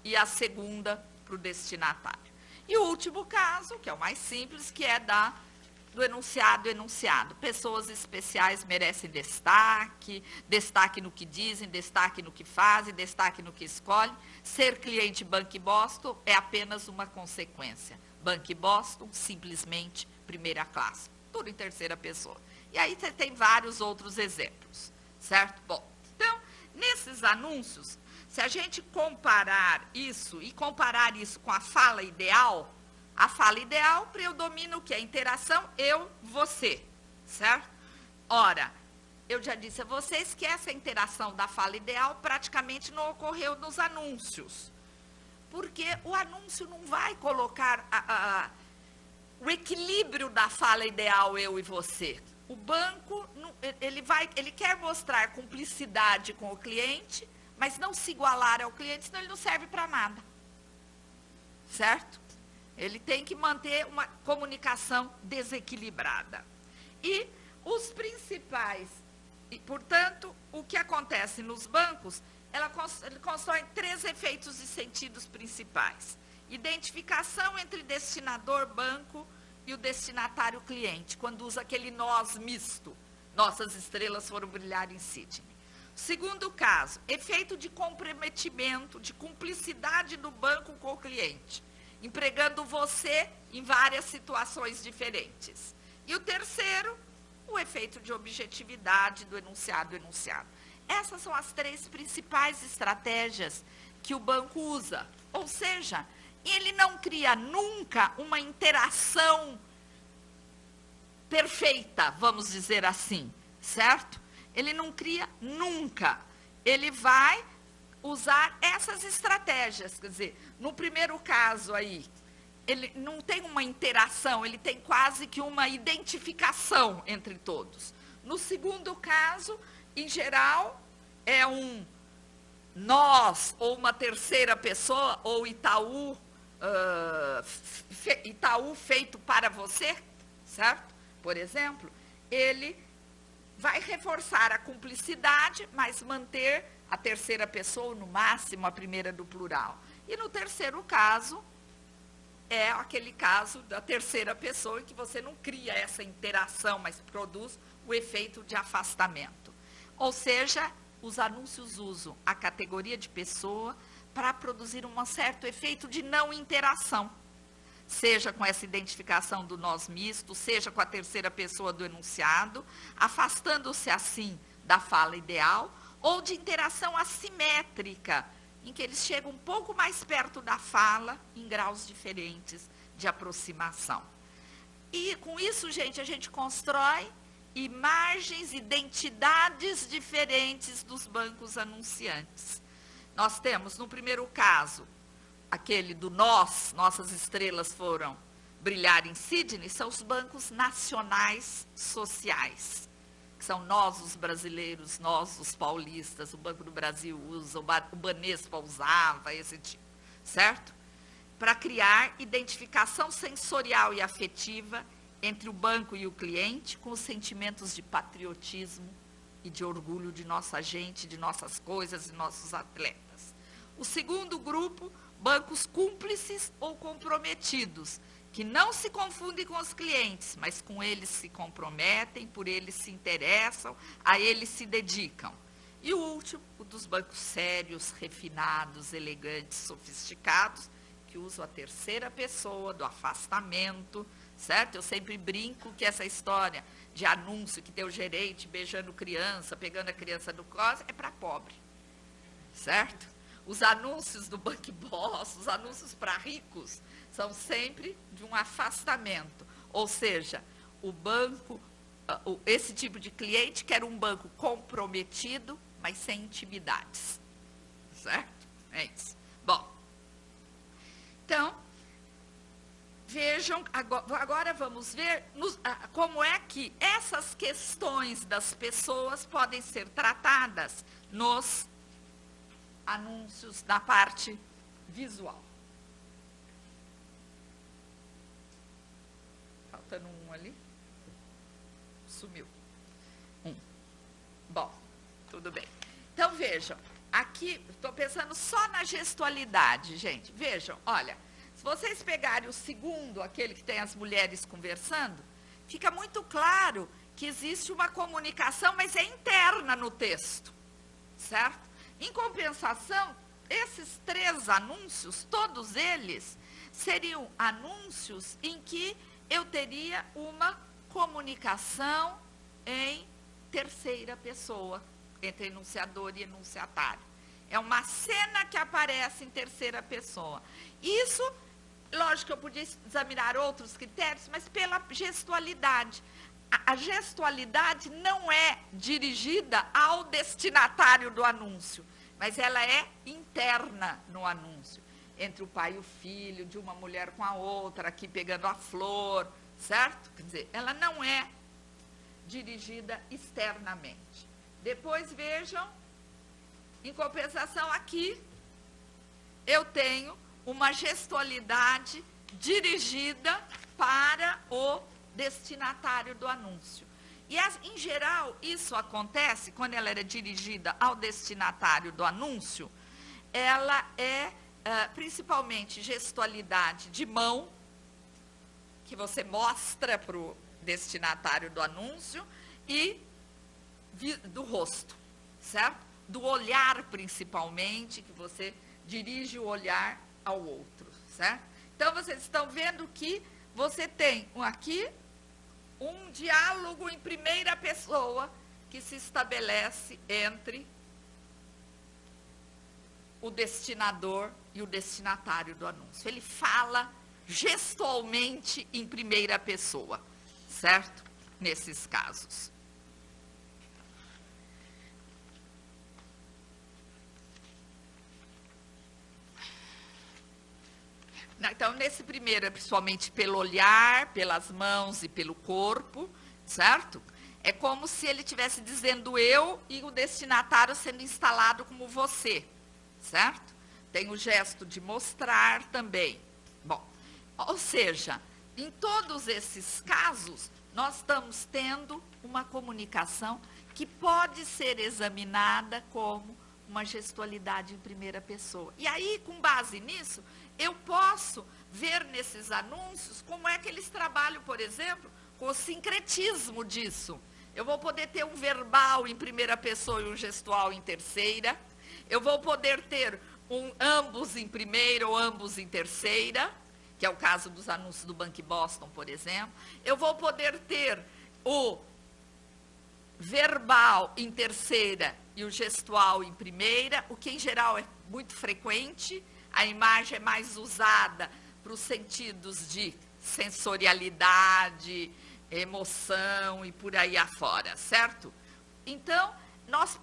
e a segunda para o destinatário. E o último caso, que é o mais simples, que é do enunciado. Pessoas especiais merecem destaque, destaque no que dizem, destaque no que fazem, destaque no que escolhem. Ser cliente Bank Boston é apenas uma consequência. Bank Boston, simplesmente, primeira classe. Tudo em terceira pessoa. E aí você tem vários outros exemplos, certo? Bom, então, nesses anúncios, se a gente comparar isso com a fala ideal predomina o quê? A interação eu-você, certo? Ora, eu já disse a vocês que essa interação da fala ideal praticamente não ocorreu nos anúncios. Porque o anúncio não vai colocar o equilíbrio da fala ideal eu e você. O banco, ele quer mostrar cumplicidade com o cliente, mas não se igualar ao cliente, senão ele não serve para nada. Certo? Ele tem que manter uma comunicação desequilibrada. E os principais, e, portanto, o que acontece nos bancos, ele constrói 3 efeitos e sentidos principais. Identificação entre destinador, banco e o destinatário cliente, quando usa aquele nós misto. Nossas estrelas foram brilhar em Sydney. Segundo caso, efeito de comprometimento, de cumplicidade do banco com o cliente, empregando você em várias situações diferentes. E o terceiro, o efeito de objetividade do enunciado. Essas são as 3 principais estratégias que o banco usa. Ou seja, ele não cria nunca uma interação perfeita, vamos dizer assim, certo? Ele não cria nunca. Ele vai usar essas estratégias. Quer dizer, no primeiro caso aí, ele não tem uma interação, ele tem quase que uma identificação entre todos. No segundo caso, em geral, é um nós, ou uma terceira pessoa, ou Itaú feito para você, certo? Por exemplo, ele vai reforçar a cumplicidade, mas manter a terceira pessoa, no máximo a primeira do plural. E no terceiro caso, é aquele caso da terceira pessoa em que você não cria essa interação, mas produz o efeito de afastamento. Ou seja, os anúncios usam a categoria de pessoa para produzir um certo efeito de não interação. Seja com essa identificação do nós misto, seja com a terceira pessoa do enunciado, afastando-se assim da fala ideal, ou de interação assimétrica, em que eles chegam um pouco mais perto da fala, em graus diferentes de aproximação. E com isso, gente, a gente constrói imagens, identidades diferentes dos bancos anunciantes. Nós temos, no primeiro caso, aquele do nós, nossas estrelas foram brilhar em Sydney, são os bancos nacionais sociais, que são nós os brasileiros, nós os paulistas, o Banco do Brasil usa, o Banespa usava, esse tipo, certo? Para criar identificação sensorial e afetiva entre o banco e o cliente, com os sentimentos de patriotismo e de orgulho de nossa gente, de nossas coisas e nossos atletas. O segundo grupo, bancos cúmplices ou comprometidos, que não se confundem com os clientes, mas com eles se comprometem, por eles se interessam, a eles se dedicam. E o último, o dos bancos sérios, refinados, elegantes, sofisticados, que usam a terceira pessoa do afastamento, certo? Eu sempre brinco que essa história de anúncio que tem o gerente beijando criança, pegando a criança do colo, é para pobre, certo? Os anúncios do Bank Boss, os anúncios para ricos, são sempre de um afastamento. Ou seja, o banco, esse tipo de cliente quer um banco comprometido, mas sem intimidades. Certo? É isso. Bom, então, vejam, agora vamos ver como é que essas questões das pessoas podem ser tratadas nos anúncios da parte visual. faltando um ali. Sumiu. Bom, tudo bem. Então, vejam, aqui, estou pensando só na gestualidade, gente. Vejam, olha, se vocês pegarem o segundo, aquele que tem as mulheres conversando, fica muito claro que existe uma comunicação, mas é interna no texto, certo? Em compensação, esses 3 anúncios, todos eles, seriam anúncios em que eu teria uma comunicação em terceira pessoa, entre enunciador e enunciatário. É uma cena que aparece em terceira pessoa. Isso, lógico que eu podia examinar outros critérios, mas pela gestualidade. A gestualidade não é dirigida ao destinatário do anúncio, mas ela é interna no anúncio, entre o pai e o filho, de uma mulher com a outra, aqui pegando a flor, certo? Quer dizer, ela não é dirigida externamente. Depois vejam, em compensação aqui, eu tenho uma gestualidade dirigida para o destinatário do anúncio. E, em geral, isso acontece, quando ela era dirigida ao destinatário do anúncio, ela é principalmente gestualidade de mão, que você mostra para o destinatário do anúncio, e do rosto, certo? Do olhar, principalmente, que você dirige o olhar ao outro, certo? Então, vocês estão vendo que você tem aqui um diálogo em primeira pessoa que se estabelece entre o destinador e o destinatário do anúncio. Ele fala gestualmente em primeira pessoa, certo? Nesses casos. Então, nesse primeiro, é principalmente pelo olhar, pelas mãos e pelo corpo, certo? É como se ele estivesse dizendo eu e o destinatário sendo instalado como você, certo? Tem o gesto de mostrar também. Bom, ou seja, em todos esses casos, nós estamos tendo uma comunicação que pode ser examinada como uma gestualidade em primeira pessoa. E aí, com base nisso, eu posso ver nesses anúncios como é que eles trabalham, por exemplo, com o sincretismo disso. Eu vou poder ter um verbal em primeira pessoa e um gestual em terceira. Eu vou poder ter ambos em primeira ou ambos em terceira, que é o caso dos anúncios do Bank Boston, por exemplo. Eu vou poder ter o verbal em terceira e o gestual em primeira, o que em geral é muito frequente. A imagem é mais usada para os sentidos de sensorialidade, emoção e por aí afora, certo? Então, nós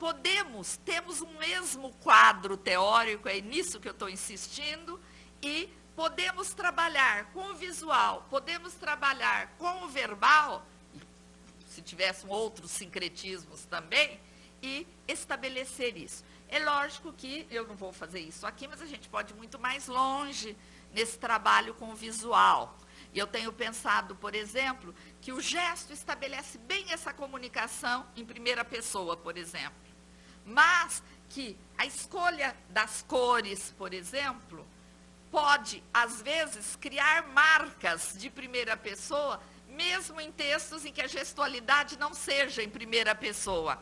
temos um mesmo quadro teórico, é nisso que eu estou insistindo, e podemos trabalhar com o visual, podemos trabalhar com o verbal, se tivéssemos outros sincretismos também, e estabelecer isso. É lógico que eu não vou fazer isso aqui, mas a gente pode ir muito mais longe nesse trabalho com o visual. E eu tenho pensado, por exemplo, que o gesto estabelece bem essa comunicação em primeira pessoa, por exemplo. Mas que a escolha das cores, por exemplo, pode, às vezes, criar marcas de primeira pessoa, mesmo em textos em que a gestualidade não seja em primeira pessoa.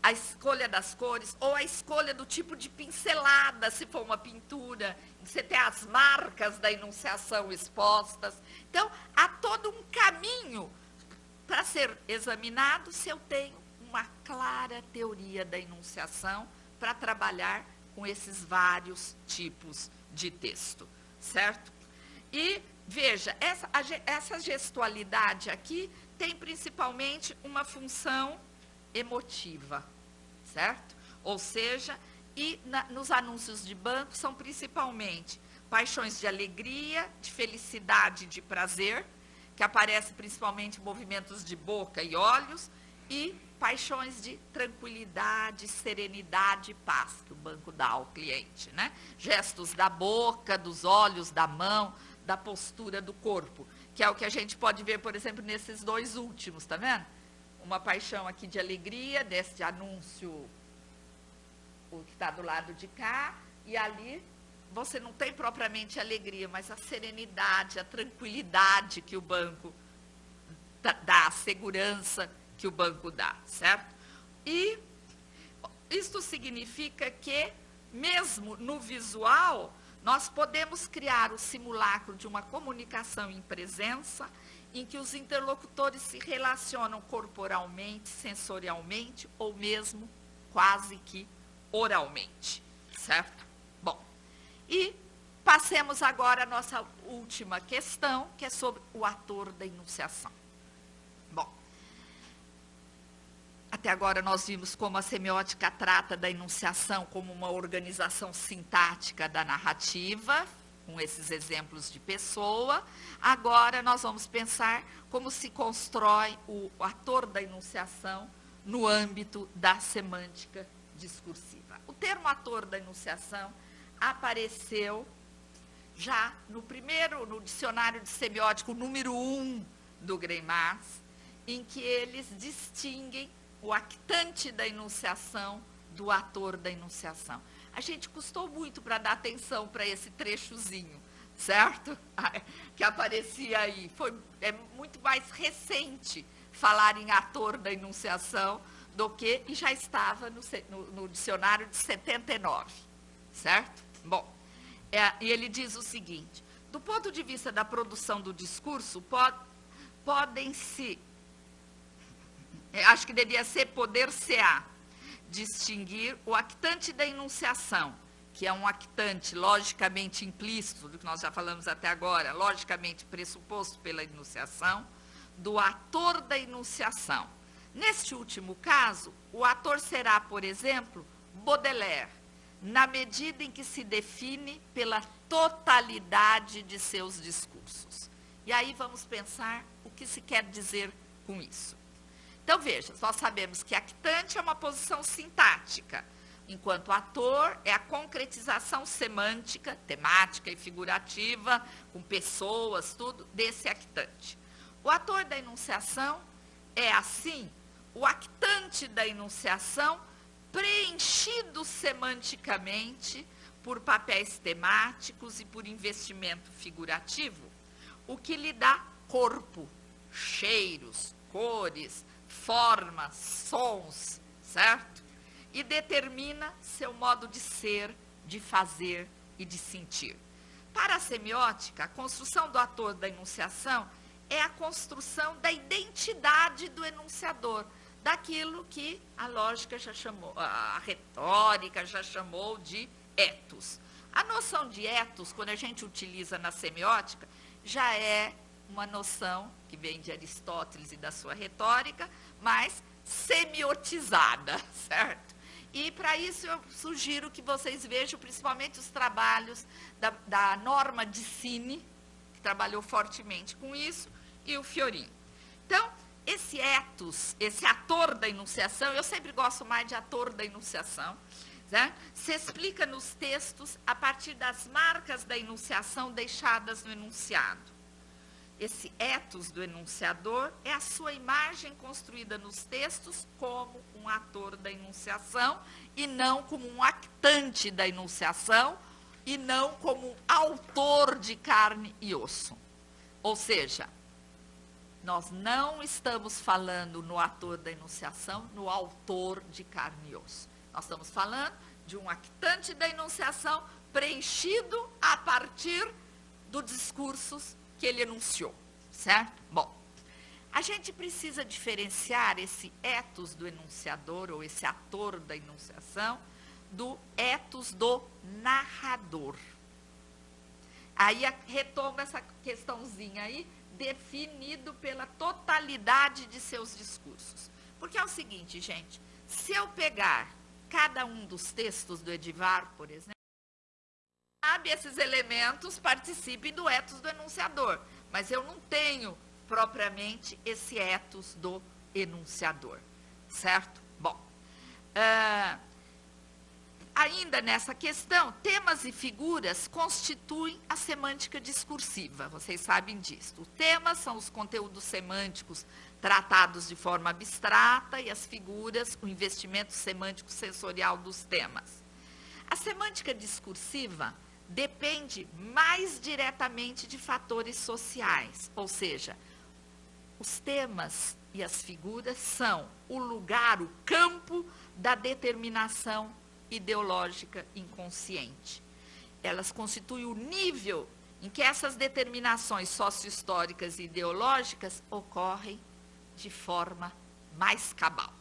A escolha das cores, ou a escolha do tipo de pincelada, se for uma pintura, você tem as marcas da enunciação expostas. Então, há todo um caminho para ser examinado se eu tenho uma clara teoria da enunciação para trabalhar com esses vários tipos de texto, certo? E, veja, essa gestualidade aqui tem principalmente uma função emotiva, certo? Ou seja, nos anúncios de banco são principalmente paixões de alegria, de felicidade, de prazer, que aparecem principalmente em movimentos de boca e olhos, e paixões de tranquilidade, serenidade e paz, que o banco dá ao cliente, né? Gestos da boca, dos olhos, da mão, da postura do corpo, que é o que a gente pode ver, por exemplo, nesses dois últimos, tá vendo? Uma paixão aqui de alegria, deste anúncio, o que está do lado de cá, e ali você não tem propriamente alegria, mas a serenidade, a tranquilidade que o banco dá, a segurança que o banco dá, certo? E isto significa que, mesmo no visual, nós podemos criar o simulacro de uma comunicação em presença, em que os interlocutores se relacionam corporalmente, sensorialmente, ou mesmo quase que oralmente, certo? Bom, e passemos agora à nossa última questão, que é sobre o ator da enunciação. Bom, até agora nós vimos como a semiótica trata da enunciação como uma organização sintática da narrativa, com esses exemplos de pessoa. Agora nós vamos pensar como se constrói o ator da enunciação no âmbito da semântica discursiva. O termo ator da enunciação apareceu já no dicionário de semiótica, o número 1 do Greimas, em que eles distinguem o actante da enunciação do ator da enunciação. A gente custou muito para dar atenção para esse trechozinho, certo? Que aparecia aí. É muito mais recente falar em ator da enunciação do que, e já estava no dicionário de 79, certo? Bom, e ele diz o seguinte: do ponto de vista da produção do discurso, podem-se, acho que devia ser poder-se-á, distinguir o actante da enunciação, que é um actante logicamente implícito, do que nós já falamos até agora, logicamente pressuposto pela enunciação, do ator da enunciação. Neste último caso, o ator será, por exemplo, Baudelaire, na medida em que se define pela totalidade de seus discursos. E aí vamos pensar o que se quer dizer com isso. Então, veja, nós sabemos que actante é uma posição sintática, enquanto ator é a concretização semântica, temática e figurativa, com pessoas, tudo, desse actante. O ator da enunciação é, assim, o actante da enunciação preenchido semanticamente por papéis temáticos e por investimento figurativo, o que lhe dá corpo, cheiros, cores, formas, sons, certo? E determina seu modo de ser, de fazer e de sentir. Para a semiótica, a construção do ator da enunciação é a construção da identidade do enunciador, daquilo que a lógica já chamou, a retórica já chamou de ethos. A noção de ethos, quando a gente utiliza na semiótica, já é uma noção que vem de Aristóteles e da sua retórica, mas semiotizada, certo? E para isso eu sugiro que vocês vejam principalmente os trabalhos da Norma de Cine, que trabalhou fortemente com isso, e o Fiorin. Então, esse ethos, esse ator da enunciação, eu sempre gosto mais de ator da enunciação, né? Se explica nos textos a partir das marcas da enunciação deixadas no enunciado. Esse ethos do enunciador é a sua imagem construída nos textos como um ator da enunciação e não como um actante da enunciação e não como um autor de carne e osso. Ou seja, nós não estamos falando no ator da enunciação, no autor de carne e osso. Nós estamos falando de um actante da enunciação preenchido a partir dos discursos que ele enunciou, certo? Bom, a gente precisa diferenciar esse ethos do enunciador, ou esse ator da enunciação, do ethos do narrador. Aí retoma essa questãozinha aí, definido pela totalidade de seus discursos. Porque é o seguinte, gente, se eu pegar cada um dos textos do Edivar, por exemplo, sabe, esses elementos participem do ethos do enunciador, mas eu não tenho propriamente esse ethos do enunciador, certo? Bom, aí ainda nessa questão, temas e figuras constituem a semântica discursiva, vocês sabem disso. Os temas são os conteúdos semânticos tratados de forma abstrata e as figuras, o investimento semântico sensorial dos temas. A semântica discursiva depende mais diretamente de fatores sociais, ou seja, os temas e as figuras são o lugar, o campo da determinação ideológica inconsciente. Elas constituem o nível em que essas determinações sócio-históricas e ideológicas ocorrem de forma mais cabal,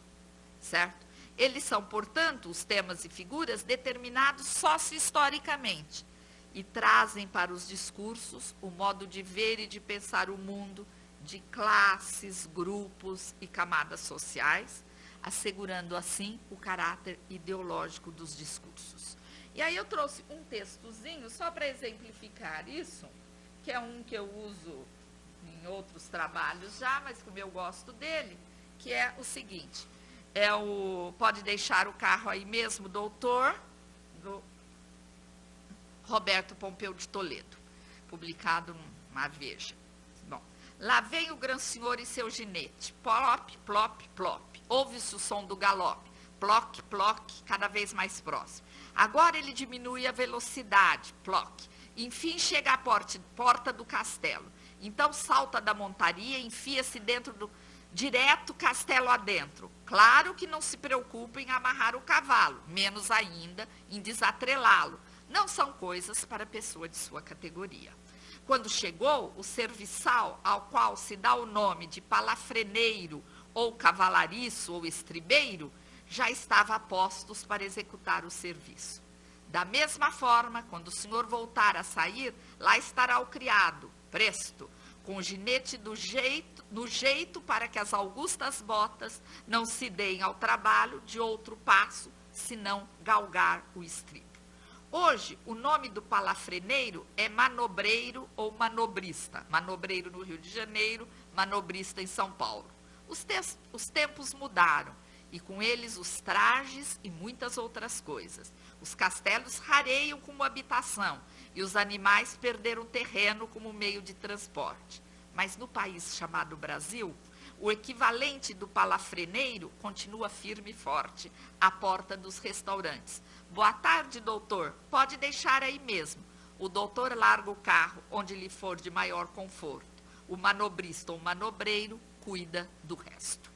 certo? Eles são, portanto, os temas e figuras determinados sócio-historicamente e trazem para os discursos o modo de ver e de pensar o mundo de classes, grupos e camadas sociais, assegurando assim o caráter ideológico dos discursos. E aí eu trouxe um textozinho só para exemplificar isso, que é um que eu uso em outros trabalhos já, mas como eu gosto dele, que é o seguinte, pode deixar o carro aí mesmo, doutor, do Roberto Pompeu de Toledo, publicado numa Veja. Bom, lá vem o Gran Senhor e seu ginete, plop, plop, plop. Ouve-se o som do galope, ploc, ploc, cada vez mais próximo. Agora ele diminui a velocidade, ploc. Enfim chega à porta do castelo. Então salta da montaria e enfia-se direto castelo adentro. Claro que não se preocupa em amarrar o cavalo, menos ainda em desatrelá-lo. Não são coisas para pessoa de sua categoria. Quando chegou, o serviçal, ao qual se dá o nome de palafreneiro, ou cavalariço, ou estribeiro, já estava a postos para executar o serviço. Da mesma forma, quando o senhor voltar a sair, lá estará o criado, presto, com o ginete do jeito para que as augustas botas não se deem ao trabalho de outro passo, senão galgar o estribo. Hoje, o nome do palafreneiro é manobreiro ou manobrista. Manobreiro no Rio de Janeiro, manobrista em São Paulo. Os tempos mudaram, e com eles os trajes e muitas outras coisas. Os castelos rareiam como habitação, e os animais perderam terreno como meio de transporte. Mas no país chamado Brasil, o equivalente do palafreneiro continua firme e forte, à porta dos restaurantes. Boa tarde, doutor. Pode deixar aí mesmo. O doutor larga o carro onde lhe for de maior conforto. O manobrista ou manobreiro cuida do resto,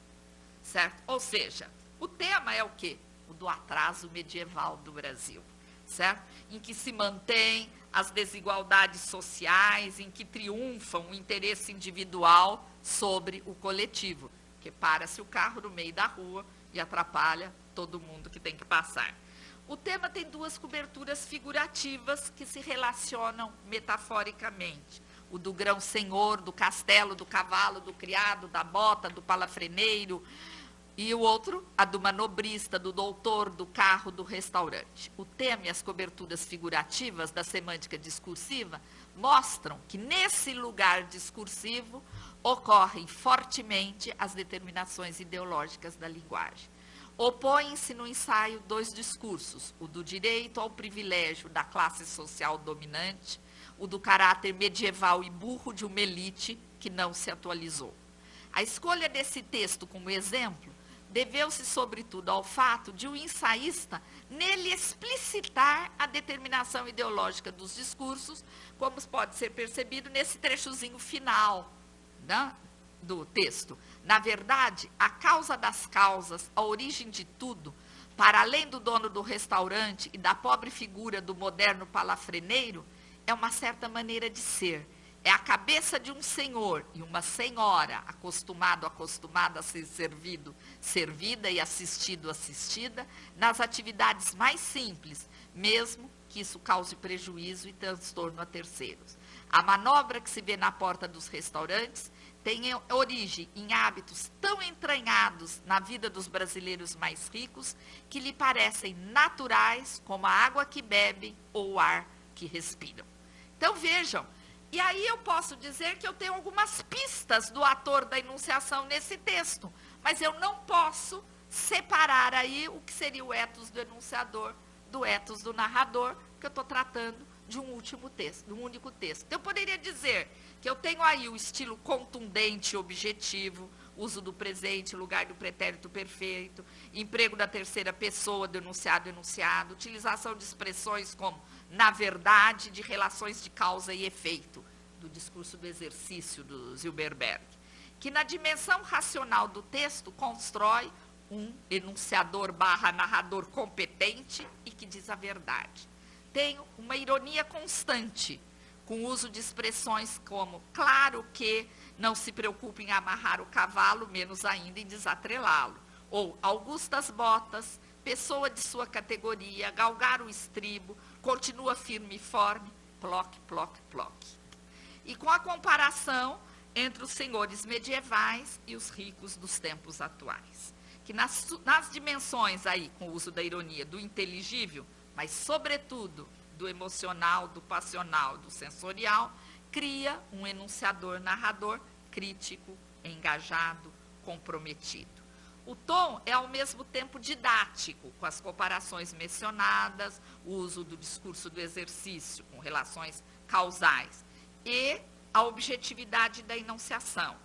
certo? Ou seja, o tema é o quê? O do atraso medieval do Brasil, certo? Em que se mantém as desigualdades sociais, em que triunfam o interesse individual sobre o coletivo, que para-se o carro no meio da rua e atrapalha todo mundo que tem que passar. O tema tem duas coberturas figurativas que se relacionam metaforicamente. O do grão-senhor, do castelo, do cavalo, do criado, da bota, do palafreneiro. E o outro, a do manobrista, do doutor, do carro, do restaurante. O tema e as coberturas figurativas da semântica discursiva mostram que nesse lugar discursivo ocorrem fortemente as determinações ideológicas da linguagem. Opõem-se no ensaio dois discursos, o do direito ao privilégio da classe social dominante, o do caráter medieval e burro de uma elite que não se atualizou. A escolha desse texto como exemplo deveu-se, sobretudo, ao fato de o ensaísta nele explicitar a determinação ideológica dos discursos, como pode ser percebido nesse trechozinho final, né, do texto. Na verdade, a causa das causas, a origem de tudo, para além do dono do restaurante e da pobre figura do moderno palafreneiro, é uma certa maneira de ser. É a cabeça de um senhor e uma senhora, acostumada a ser servido, servida e assistido, assistida, nas atividades mais simples, mesmo que isso cause prejuízo e transtorno a terceiros. A manobra que se vê na porta dos restaurantes tem origem em hábitos tão entranhados na vida dos brasileiros mais ricos que lhe parecem naturais como a água que bebem ou o ar que respiram. Então vejam, e aí eu posso dizer que eu tenho algumas pistas do ator da enunciação nesse texto, mas eu não posso separar aí o que seria o ethos do enunciador do ethos do narrador, que eu estou tratando de um último texto, de um único texto. Então, eu poderia dizer que eu tenho aí o estilo contundente e objetivo, uso do presente, lugar do pretérito perfeito, emprego da terceira pessoa do enunciado enunciado, utilização de expressões como na verdade, de relações de causa e efeito, do discurso do exercício do Zilberberg, que na dimensão racional do texto constrói um enunciador / narrador competente e que diz a verdade. Tenho uma ironia constante, com o uso de expressões como claro que, não se preocupe em amarrar o cavalo, menos ainda em desatrelá-lo, ou augustas botas, pessoa de sua categoria, galgar o estribo, continua firme e forme, ploc, ploc, ploc. E com a comparação entre os senhores medievais e os ricos dos tempos atuais, que nas dimensões aí, com o uso da ironia, do inteligível, mas sobretudo do emocional, do passional, do sensorial, cria um enunciador narrador crítico, engajado, comprometido. O tom é ao mesmo tempo didático, com as comparações mencionadas, o uso do discurso do exercício, com relações causais, e a objetividade da enunciação.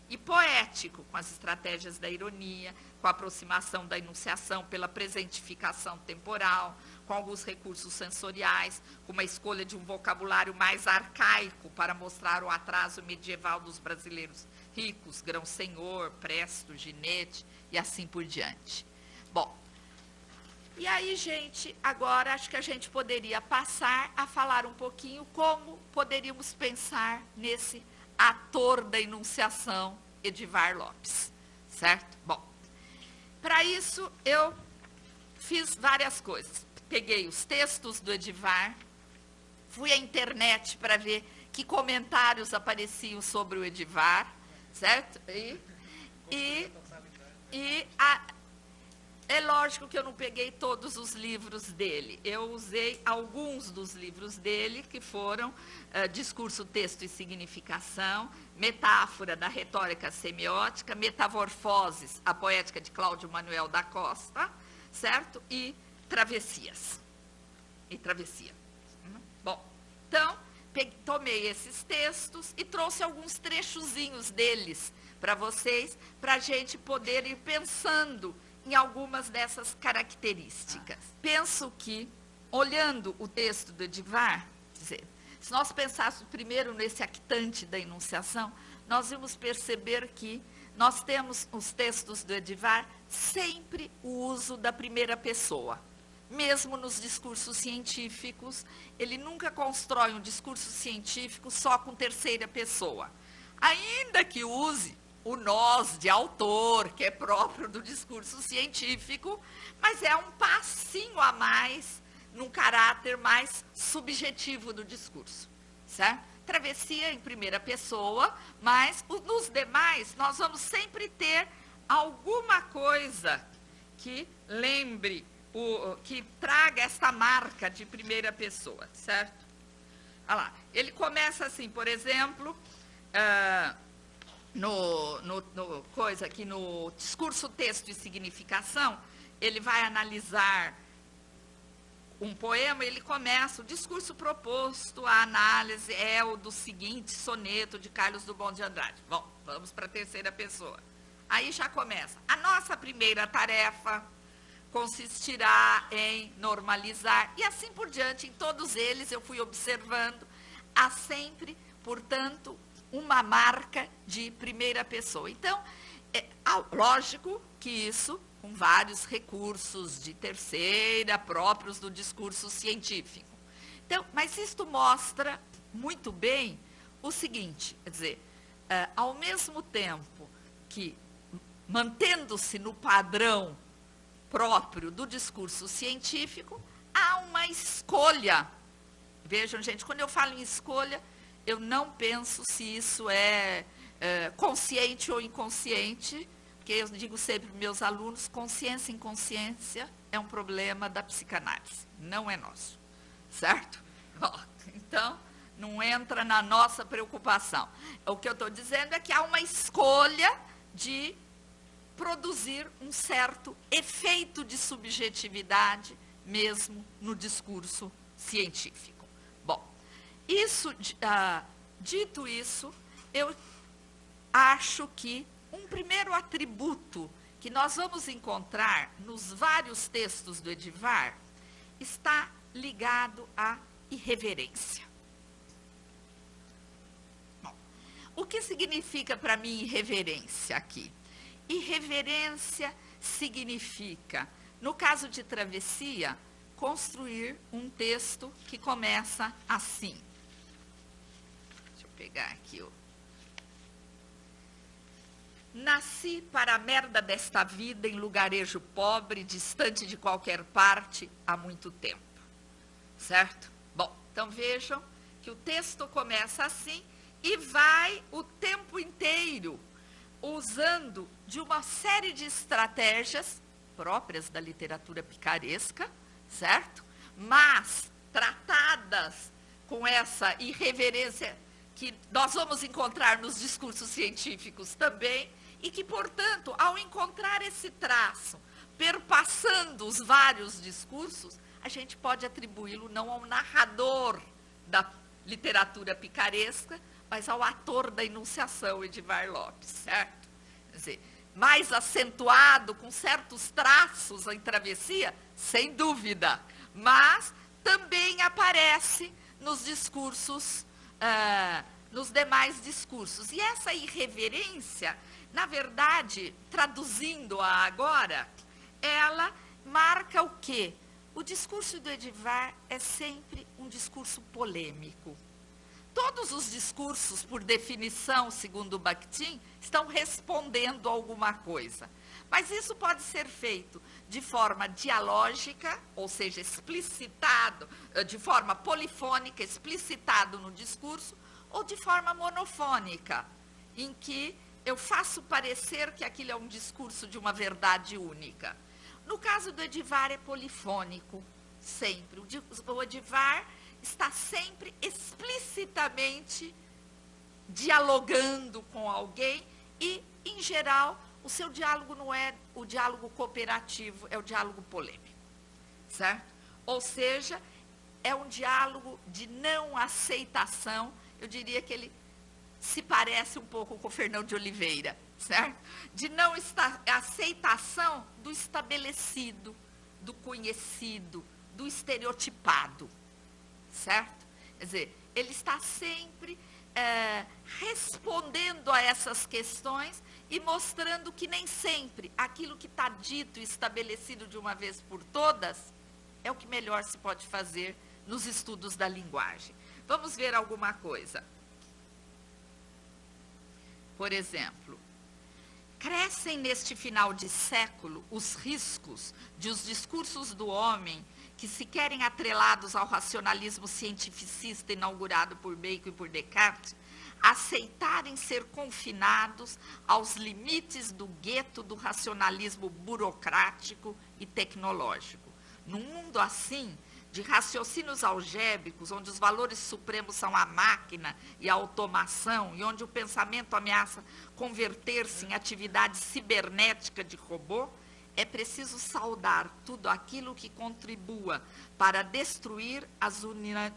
E poético, com as estratégias da ironia, com a aproximação da enunciação pela presentificação temporal, com alguns recursos sensoriais, com uma escolha de um vocabulário mais arcaico para mostrar o atraso medieval dos brasileiros ricos, grão-senhor, presto, ginete e assim por diante. Bom, e aí, gente, agora acho que a gente poderia passar a falar um pouquinho como poderíamos pensar nesse ator da enunciação, Edivar Lopes, certo? Bom, para isso eu fiz várias coisas. Peguei os textos do Edivar, fui à internet para ver que comentários apareciam sobre o Edivar, certo? É lógico que eu não peguei todos os livros dele. Eu usei alguns dos livros dele, que foram Discurso, Texto e Significação, Metáfora da Retórica Semiótica, Metamorfoses, a Poética de Cláudio Manuel da Costa, certo? E Travessias. Bom, então, tomei esses textos e trouxe alguns trechozinhos deles para vocês, para a gente poder ir pensando em algumas dessas características. Penso que, olhando o texto do Edivar, dizer, se nós pensássemos primeiro nesse actante da enunciação, nós vamos perceber que nós temos os textos do Edivar sempre o uso da primeira pessoa. Mesmo nos discursos científicos, ele nunca constrói um discurso científico só com terceira pessoa. Ainda que use o nós de autor, que é próprio do discurso científico, mas é um passinho a mais, num caráter mais subjetivo do discurso, certo? Travessia em primeira pessoa, mas nos demais nós vamos sempre ter alguma coisa que lembre, que traga essa marca de primeira pessoa, certo? Olha lá, ele começa assim, por exemplo, no discurso, texto e significação, ele vai analisar um poema, ele começa, o discurso proposto, a análise é o do seguinte soneto de Carlos Drummond de Andrade. Bom, vamos para a terceira pessoa. Aí já começa. A nossa primeira tarefa consistirá em normalizar, e assim por diante, em todos eles eu fui observando, há sempre, portanto, uma marca de primeira pessoa. Então, lógico que isso com vários recursos de terceira, próprios do discurso científico. Então, mas isto mostra muito bem o seguinte, quer dizer, ao mesmo tempo que, mantendo-se no padrão próprio do discurso científico, há uma escolha. Vejam, gente, quando eu falo em escolha, eu não penso se isso é consciente ou inconsciente, porque eu digo sempre para meus alunos, consciência e inconsciência é um problema da psicanálise, não é nosso, certo? Bom, então, não entra na nossa preocupação. O que eu estou dizendo é que há uma escolha de produzir um certo efeito de subjetividade mesmo no discurso científico. Bom, isso, dito isso, eu acho que um primeiro atributo que nós vamos encontrar nos vários textos do Edivar está ligado à irreverência. Bom, o que significa para mim irreverência aqui? Irreverência significa, no caso de Travessia, construir um texto que começa assim. Deixa eu pegar aqui o... Nasci para a merda desta vida em lugarejo pobre, distante de qualquer parte, há muito tempo. Certo? Bom, então vejam que o texto começa assim e vai o tempo inteiro usando de uma série de estratégias próprias da literatura picaresca, certo? Mas tratadas com essa irreverência que nós vamos encontrar nos discursos científicos também, e que, portanto, ao encontrar esse traço, perpassando os vários discursos, a gente pode atribuí-lo não ao narrador da literatura picaresca, mas ao ator da enunciação, Edivar Lopes, certo? Quer dizer, mais acentuado, com certos traços em Travessia, sem dúvida, mas também aparece nos discursos, nos demais discursos. E essa irreverência, na verdade, traduzindo-a agora, ela marca o quê? O discurso do Edivar é sempre um discurso polêmico. Todos os discursos, por definição, segundo Bakhtin, estão respondendo a alguma coisa. Mas isso pode ser feito de forma dialógica, ou seja, explicitado, de forma polifônica, explicitado no discurso, ou de forma monofônica, em que eu faço parecer que aquilo é um discurso de uma verdade única. No caso do Edivar é polifônico, sempre. O Edivar está sempre explicitamente dialogando com alguém e, em geral, o seu diálogo não é o diálogo cooperativo, é o diálogo polêmico, certo? Ou seja, é um diálogo de não aceitação. Eu diria que ele se parece um pouco com o Fernão de Oliveira, certo? De não aceitação do estabelecido, do conhecido, do estereotipado, certo? Quer dizer, ele está sempre respondendo a essas questões e mostrando que nem sempre aquilo que está dito e estabelecido de uma vez por todas é o que melhor se pode fazer nos estudos da linguagem. Vamos ver alguma coisa. Por exemplo, crescem neste final de século os riscos de os discursos do homem, que se querem atrelados ao racionalismo cientificista inaugurado por Bacon e por Descartes, aceitarem ser confinados aos limites do gueto do racionalismo burocrático e tecnológico. Num mundo assim, de raciocínios algébricos, onde os valores supremos são a máquina e a automação, e onde o pensamento ameaça converter-se em atividade cibernética de robô, é preciso saudar tudo aquilo que contribua para destruir as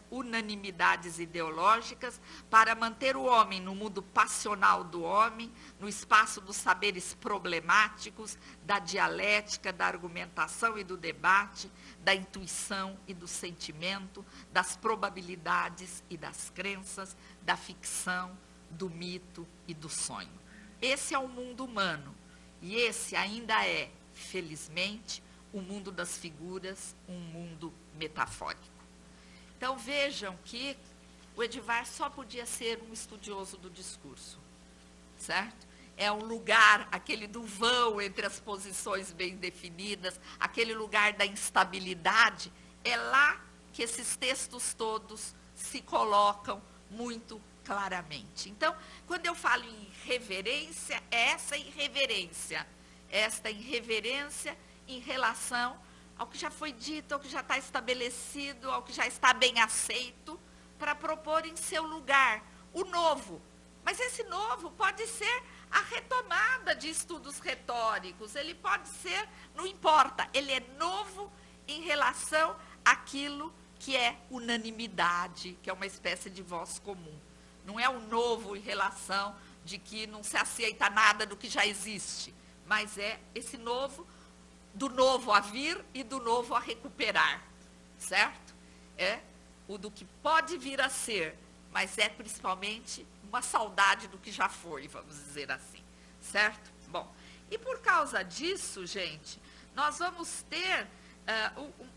unanimidades ideológicas, para manter o homem no mundo passional do homem, no espaço dos saberes problemáticos, da dialética, da argumentação e do debate, da intuição e do sentimento, das probabilidades e das crenças, da ficção, do mito e do sonho. Esse é o mundo humano, e esse ainda é, felizmente, o mundo das figuras, um mundo metafórico. Então vejam que o Edivar só podia ser um estudioso do discurso, certo? É um lugar, aquele do vão entre as posições bem definidas, aquele lugar da instabilidade, é lá que esses textos todos se colocam muito claramente. Então, quando eu falo em irreverência, é essa irreverência, esta irreverência em relação ao que já foi dito, ao que já está estabelecido, ao que já está bem aceito, para propor em seu lugar o novo. Mas esse novo pode ser a retomada de estudos retóricos, ele pode ser, não importa, ele é novo em relação àquilo que é unanimidade, que é uma espécie de voz comum. Não é o novo em relação de que não se aceita nada do que já existe, mas é esse novo, do novo a vir e do novo a recuperar, certo? É o do que pode vir a ser, mas é principalmente uma saudade do que já foi, vamos dizer assim, certo? Bom, e por causa disso, gente, nós vamos ter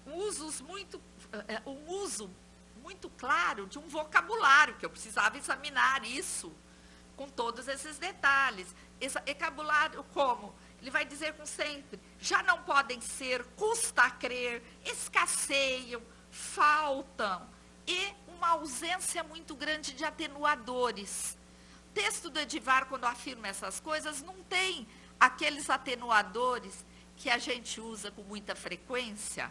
um uso muito claro de um vocabulário, que eu precisava examinar isso com todos esses detalhes. Esse vocabulário como? Ele vai dizer com sempre, já não podem ser, custa a crer, escasseiam, faltam, e uma ausência muito grande de atenuadores. O texto do Edivar, quando afirma essas coisas, não tem aqueles atenuadores que a gente usa com muita frequência,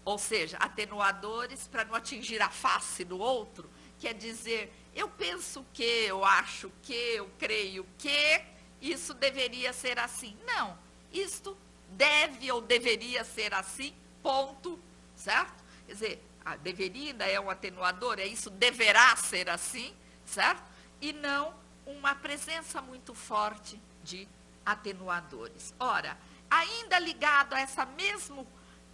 ou seja, atenuadores para não atingir a face do outro, quer dizer, eu penso que, eu acho que, eu creio que, isso deveria ser assim. Não, isto deve ou deveria ser assim, ponto, certo? Quer dizer, a deveria ainda é um atenuador, é isso deverá ser assim, certo? E não uma presença muito forte de atenuadores. Ora, ainda ligado a esse mesmo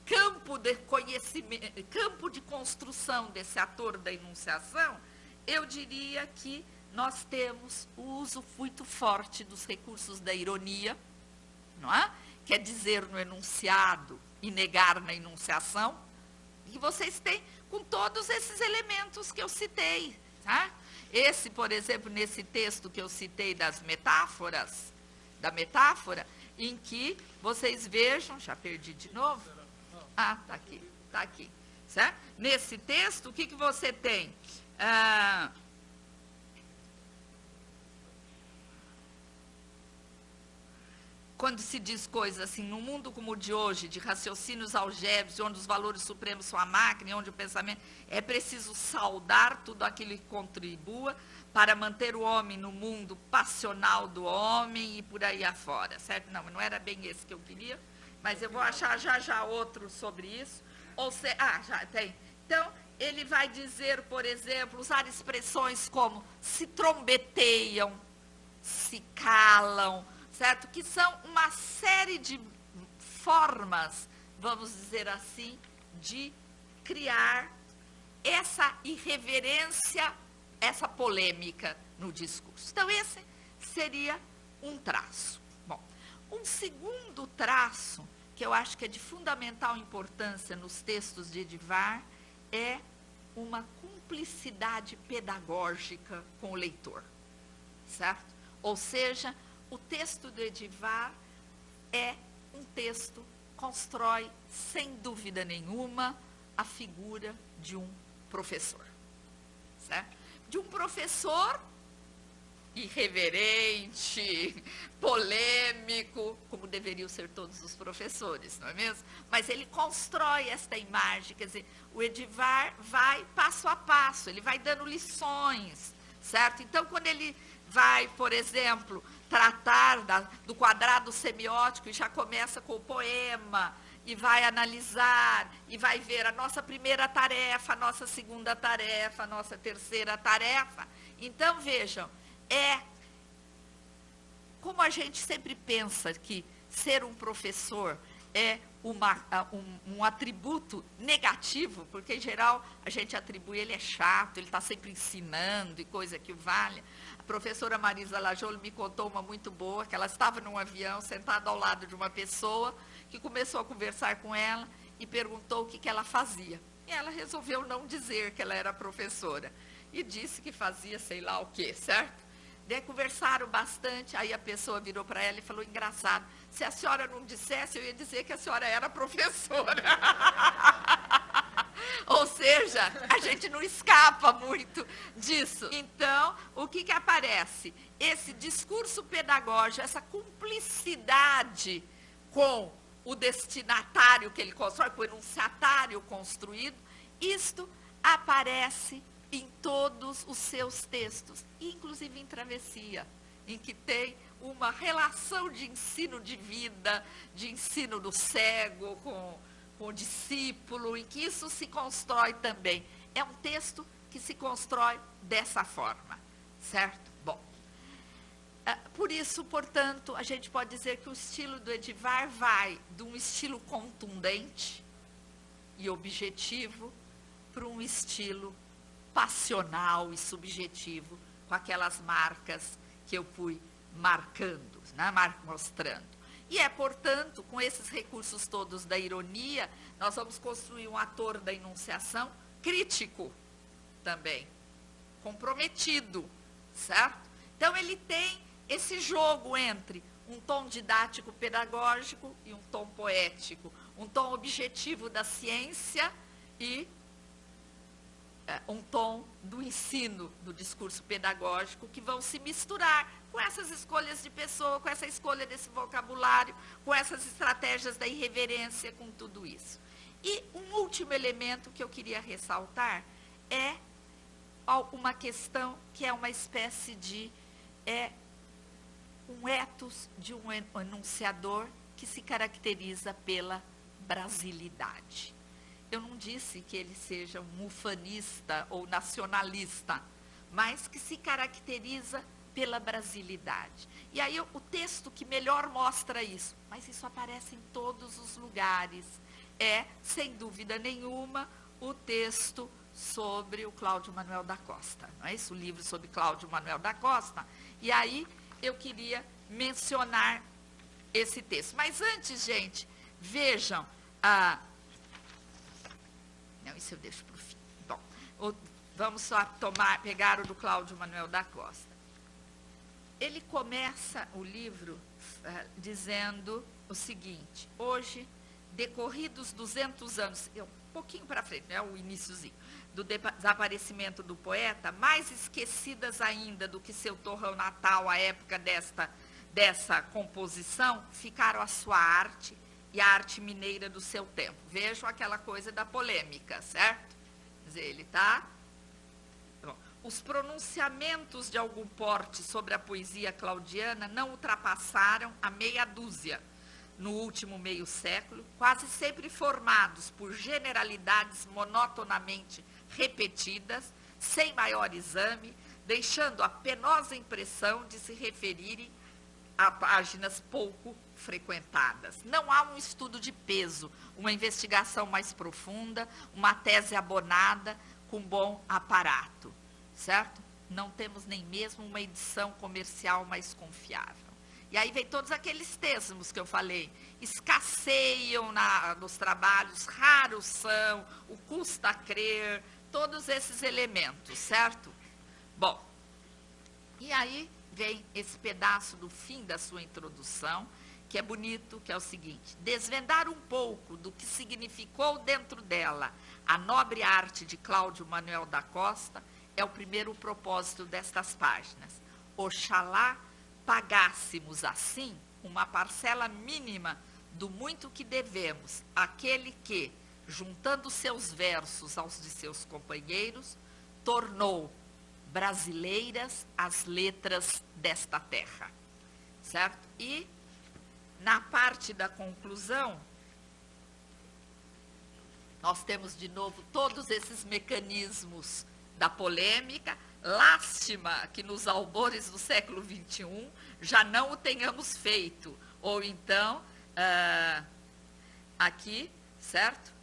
campo de conhecimento, campo de construção desse ator da enunciação, eu diria que nós temos o uso muito forte dos recursos da ironia, não é? Quer dizer no enunciado e negar na enunciação, que vocês têm com todos esses elementos que eu citei, tá? Esse, por exemplo, nesse texto que eu citei das metáforas, da metáfora, em que vocês vejam, já perdi de novo? Ah, tá aqui, certo? Nesse texto, o que você tem? Quando se diz coisas assim, num mundo como o de hoje, de raciocínios algébricos, onde os valores supremos são a máquina, e onde o pensamento, é preciso saudar tudo aquilo que contribua para manter o homem no mundo passional do homem e por aí afora, certo? Não era bem esse que eu queria, mas eu vou achar já outro sobre isso. Já tem. Então, ele vai dizer, por exemplo, usar expressões como se trombeteiam, se calam, certo? Que são uma série de formas, vamos dizer assim, de criar essa irreverência, essa polêmica no discurso. Então, esse seria um traço. Bom, um segundo traço, que eu acho que é de fundamental importância nos textos de Edivar, é uma cumplicidade pedagógica com o leitor, certo? Ou seja, o texto do Edivar é um texto, constrói, sem dúvida nenhuma, a figura de um professor, certo? De um professor irreverente, polêmico, como deveriam ser todos os professores, não é mesmo? Mas ele constrói esta imagem, quer dizer, o Edivar vai passo a passo, ele vai dando lições, certo? Então, quando ele vai, por exemplo, tratar do quadrado semiótico e já começa com o poema, e vai analisar, e vai ver a nossa primeira tarefa, a nossa segunda tarefa, a nossa terceira tarefa. Então, vejam, como a gente sempre pensa que ser um professor é um atributo negativo, porque em geral a gente atribui, ele é chato, ele está sempre ensinando e coisa que valha. A professora Marisa Lajolo me contou uma muito boa, que ela estava num avião, sentada ao lado de uma pessoa, que começou a conversar com ela e perguntou o que ela fazia. E ela resolveu não dizer que ela era professora. E disse que fazia sei lá o quê, certo? Daí conversaram bastante, aí a pessoa virou para ela e falou, engraçado, se a senhora não dissesse, eu ia dizer que a senhora era professora. Ou seja, a gente não escapa muito disso. Então, o que aparece? Esse discurso pedagógico, essa cumplicidade com o destinatário que ele constrói, com o enunciatário construído, isto aparece em todos os seus textos, inclusive em Travessia, em que tem uma relação de ensino de vida, de ensino do cego com o discípulo, em que isso se constrói também. É um texto que se constrói dessa forma, certo? Bom, por isso, portanto, a gente pode dizer que o estilo do Edivar vai de um estilo contundente e objetivo para um estilo passional e subjetivo, com aquelas marcas que eu fui marcando, né, mostrando. E é, portanto, com esses recursos todos da ironia, nós vamos construir um ator da enunciação crítico também, comprometido, certo? Então, ele tem esse jogo entre um tom didático pedagógico e um tom poético, um tom objetivo da ciência e um tom do ensino, do discurso pedagógico, que vão se misturar com essas escolhas de pessoa, com essa escolha desse vocabulário, com essas estratégias da irreverência, com tudo isso. E um último elemento que eu queria ressaltar é uma questão que é uma espécie de um ethos de um enunciador que se caracteriza pela brasilidade. Eu não disse que ele seja um ufanista ou nacionalista, mas que se caracteriza pela brasilidade. E aí o texto que melhor mostra isso, mas isso aparece em todos os lugares, é, sem dúvida nenhuma, o texto sobre o Cláudio Manuel da Costa. Não é isso? O livro sobre Cláudio Manuel da Costa. E aí eu queria mencionar esse texto. Mas antes, gente, vejam... Não, isso eu deixo para o fim. Bom, vamos só pegar o do Cláudio Manuel da Costa. Ele começa o livro dizendo o seguinte: hoje, decorridos 200 anos, um pouquinho para frente, né, o iniciozinho, do desaparecimento do poeta, mais esquecidas ainda do que seu torrão natal, a época dessa composição, ficaram a sua arte e a arte mineira do seu tempo. Vejam aquela coisa da polêmica, certo? Quer dizer, ele está... Bom, os pronunciamentos de algum porte sobre a poesia claudiana não ultrapassaram a meia dúzia no último meio século, quase sempre formados por generalidades monotonamente repetidas, sem maior exame, deixando a penosa impressão de se referirem a páginas pouco frequentadas. Não há um estudo de peso, uma investigação mais profunda, uma tese abonada com bom aparato, certo? Não temos nem mesmo uma edição comercial mais confiável. E aí vem todos aqueles termos que eu falei, escasseiam nos trabalhos, raros são, o custa crer, todos esses elementos, certo? Bom, e aí vem esse pedaço do fim da sua introdução, que é bonito, que é o seguinte: desvendar um pouco do que significou dentro dela a nobre arte de Cláudio Manuel da Costa é o primeiro propósito destas páginas. Oxalá pagássemos assim uma parcela mínima do muito que devemos àquele que, juntando seus versos aos de seus companheiros, tornou brasileiras as letras desta terra, certo? E na parte da conclusão, nós temos de novo todos esses mecanismos da polêmica. Lástima que nos albores do século XXI já não o tenhamos feito, ou então, aqui, certo?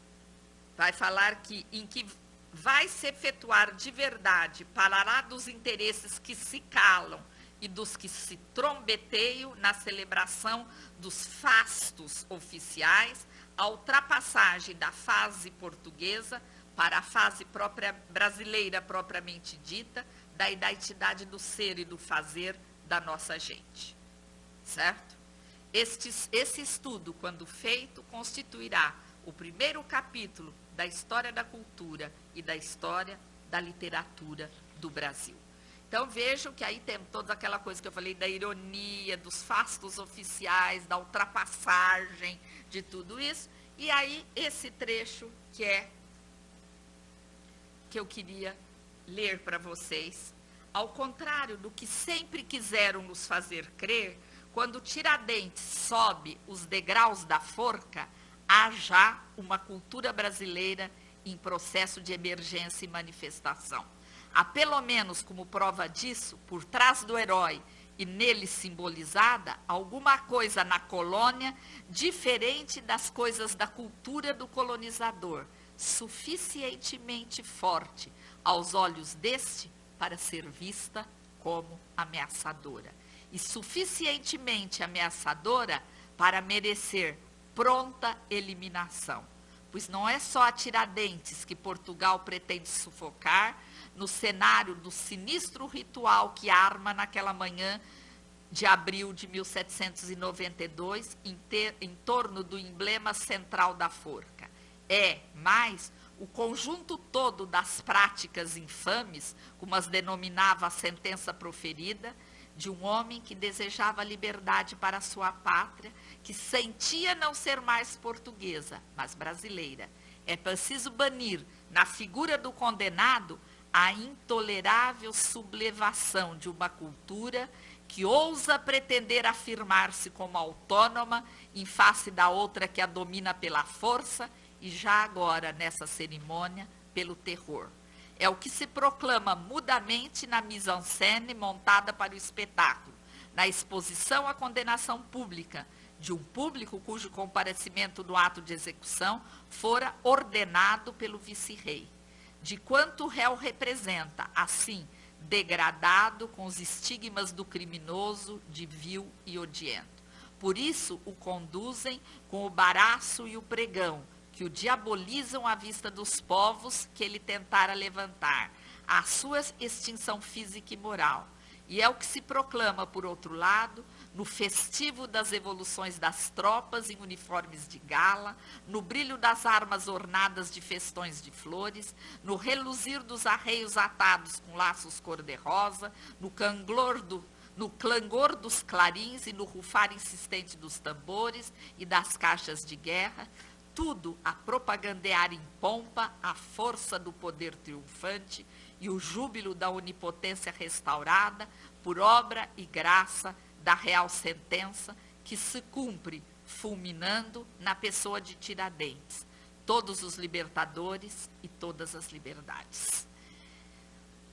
Vai falar que em que vai se efetuar de verdade, parará dos interesses que se calam e dos que se trombeteiam na celebração dos fastos oficiais, a ultrapassagem da fase portuguesa para a fase própria brasileira propriamente dita, da identidade do ser e do fazer da nossa gente, certo? Esse estudo, quando feito, constituirá o primeiro capítulo da história da cultura e da história da literatura do Brasil. Então, vejam que aí temos toda aquela coisa que eu falei da ironia, dos fastos oficiais, da ultrapassagem de tudo isso. E aí, esse trecho que eu queria ler para vocês. Ao contrário do que sempre quiseram nos fazer crer, quando Tiradentes sobe os degraus da forca, há já uma cultura brasileira em processo de emergência e manifestação. Há, pelo menos como prova disso, por trás do herói e nele simbolizada, alguma coisa na colônia diferente das coisas da cultura do colonizador, suficientemente forte aos olhos deste para ser vista como ameaçadora. E suficientemente ameaçadora para merecer pronta eliminação. Pois não é só a Tiradentes que Portugal pretende sufocar no cenário do sinistro ritual que arma naquela manhã de abril de 1792, em torno do emblema central da forca. É, mais, o conjunto todo das práticas infames, como as denominava a sentença proferida, de um homem que desejava liberdade para a sua pátria, que sentia não ser mais portuguesa, mas brasileira. É preciso banir, na figura do condenado, a intolerável sublevação de uma cultura que ousa pretender afirmar-se como autônoma em face da outra que a domina pela força e já agora, nessa cerimônia, pelo terror. É o que se proclama mudamente na mise-en-scène montada para o espetáculo, na exposição à condenação pública de um público cujo comparecimento no ato de execução fora ordenado pelo vice-rei, de quanto o réu representa, assim, degradado com os estigmas do criminoso, de vil e odiento. Por isso o conduzem com o baraço e o pregão, que o diabolizam à vista dos povos que ele tentara levantar, à sua extinção física e moral. E é o que se proclama, por outro lado, no festivo das evoluções das tropas em uniformes de gala, no brilho das armas ornadas de festões de flores, no reluzir dos arreios atados com laços cor-de-rosa, no clangor dos clarins e no rufar insistente dos tambores e das caixas de guerra, tudo a propagandear em pompa a força do poder triunfante e o júbilo da onipotência restaurada por obra e graça da real sentença que se cumpre fulminando na pessoa de Tiradentes, todos os libertadores e todas as liberdades.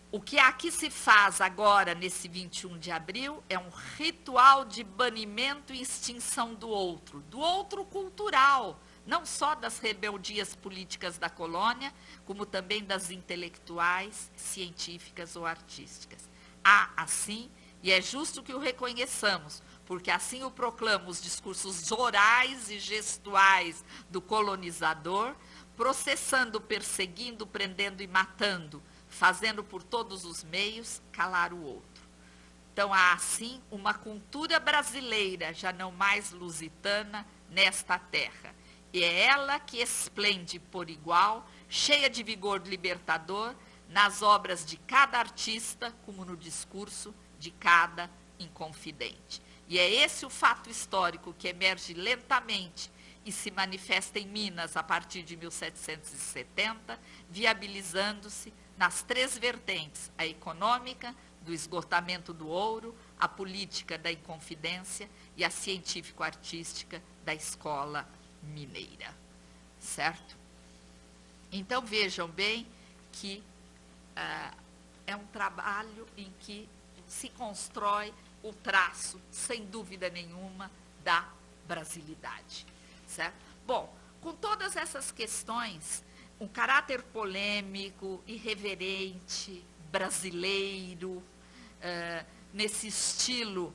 O que aqui se faz agora, nesse 21 de abril, é um ritual de banimento e extinção do outro cultural, não só das rebeldias políticas da colônia, como também das intelectuais, científicas ou artísticas. Há, assim, e é justo que o reconheçamos, porque assim o proclamam os discursos orais e gestuais do colonizador, processando, perseguindo, prendendo e matando, fazendo por todos os meios calar o outro. Então, há, assim, uma cultura brasileira, já não mais lusitana, nesta terra. E é ela que esplende por igual, cheia de vigor libertador, nas obras de cada artista, como no discurso de cada inconfidente. E é esse o fato histórico que emerge lentamente e se manifesta em Minas a partir de 1770, viabilizando-se nas três vertentes: a econômica, do esgotamento do ouro, a política da inconfidência e a científico-artística da escola mineira, certo? Então, vejam bem que é um trabalho em que se constrói o traço, sem dúvida nenhuma, da brasilidade, certo? Bom, com todas essas questões, um caráter polêmico, irreverente, brasileiro, nesse estilo,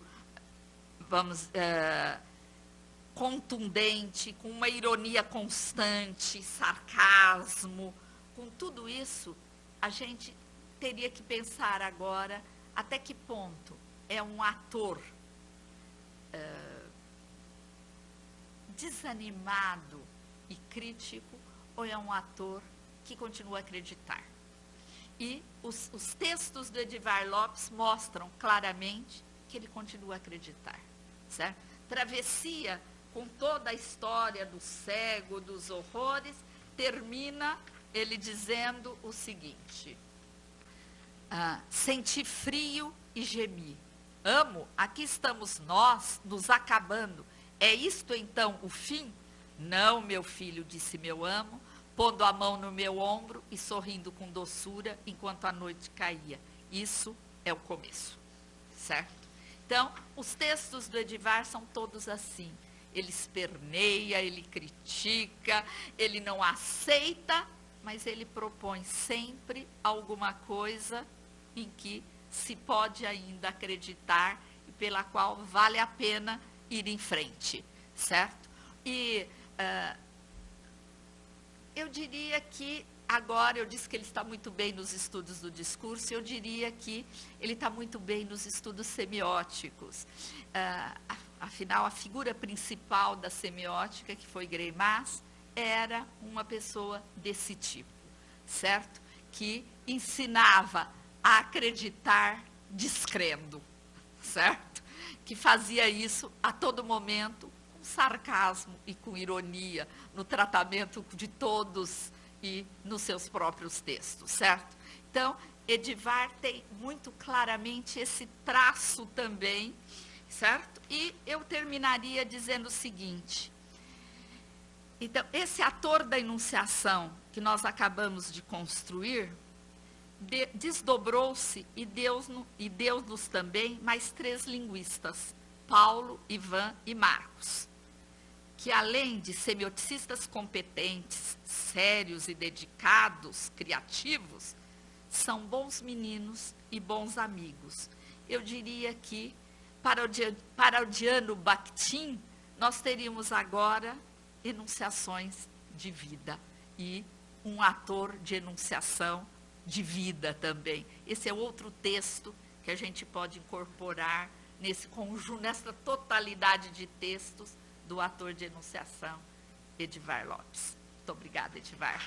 contundente, com uma ironia constante, sarcasmo, com tudo isso, a gente teria que pensar agora até que ponto é um ator desanimado e crítico ou é um ator que continua a acreditar. E os textos do Edivar Lopes mostram claramente que ele continua a acreditar, certo? Travessia, com toda a história do cego, dos horrores, termina ele dizendo o seguinte: senti frio e gemi. Amo, aqui estamos nós, nos acabando. É isto então o fim? Não, meu filho, disse meu amo, pondo a mão no meu ombro e sorrindo com doçura enquanto a noite caía. Isso é o começo, certo? Então, os textos do Edivar são todos assim. Ele esperneia, ele critica, ele não aceita, mas ele propõe sempre alguma coisa em que se pode ainda acreditar e pela qual vale a pena ir em frente, certo? E eu diria que agora, eu disse que ele está muito bem nos estudos do discurso, eu diria que ele está muito bem nos estudos semióticos. Afinal, a figura principal da semiótica, que foi Greimas, era uma pessoa desse tipo, certo? Que ensinava a acreditar descrendo, certo? Que fazia isso a todo momento com sarcasmo e com ironia no tratamento de todos e nos seus próprios textos, certo? Então, Edivar tem muito claramente esse traço também, certo? E eu terminaria dizendo o seguinte: então, esse ator da enunciação que nós acabamos de construir, desdobrou-se e deu-nos também mais 3 linguistas, Paulo, Ivan e Marcos, que além de semioticistas competentes, sérios e dedicados, criativos, são bons meninos e bons amigos. Eu diria que, parodiando Bakhtin, nós teríamos agora enunciações de vida e um ator de enunciação de vida também. Esse é outro texto que a gente pode incorporar nesse conjunto, nessa totalidade de textos do ator de enunciação, Edivar Lopes. Muito obrigada, Edivar.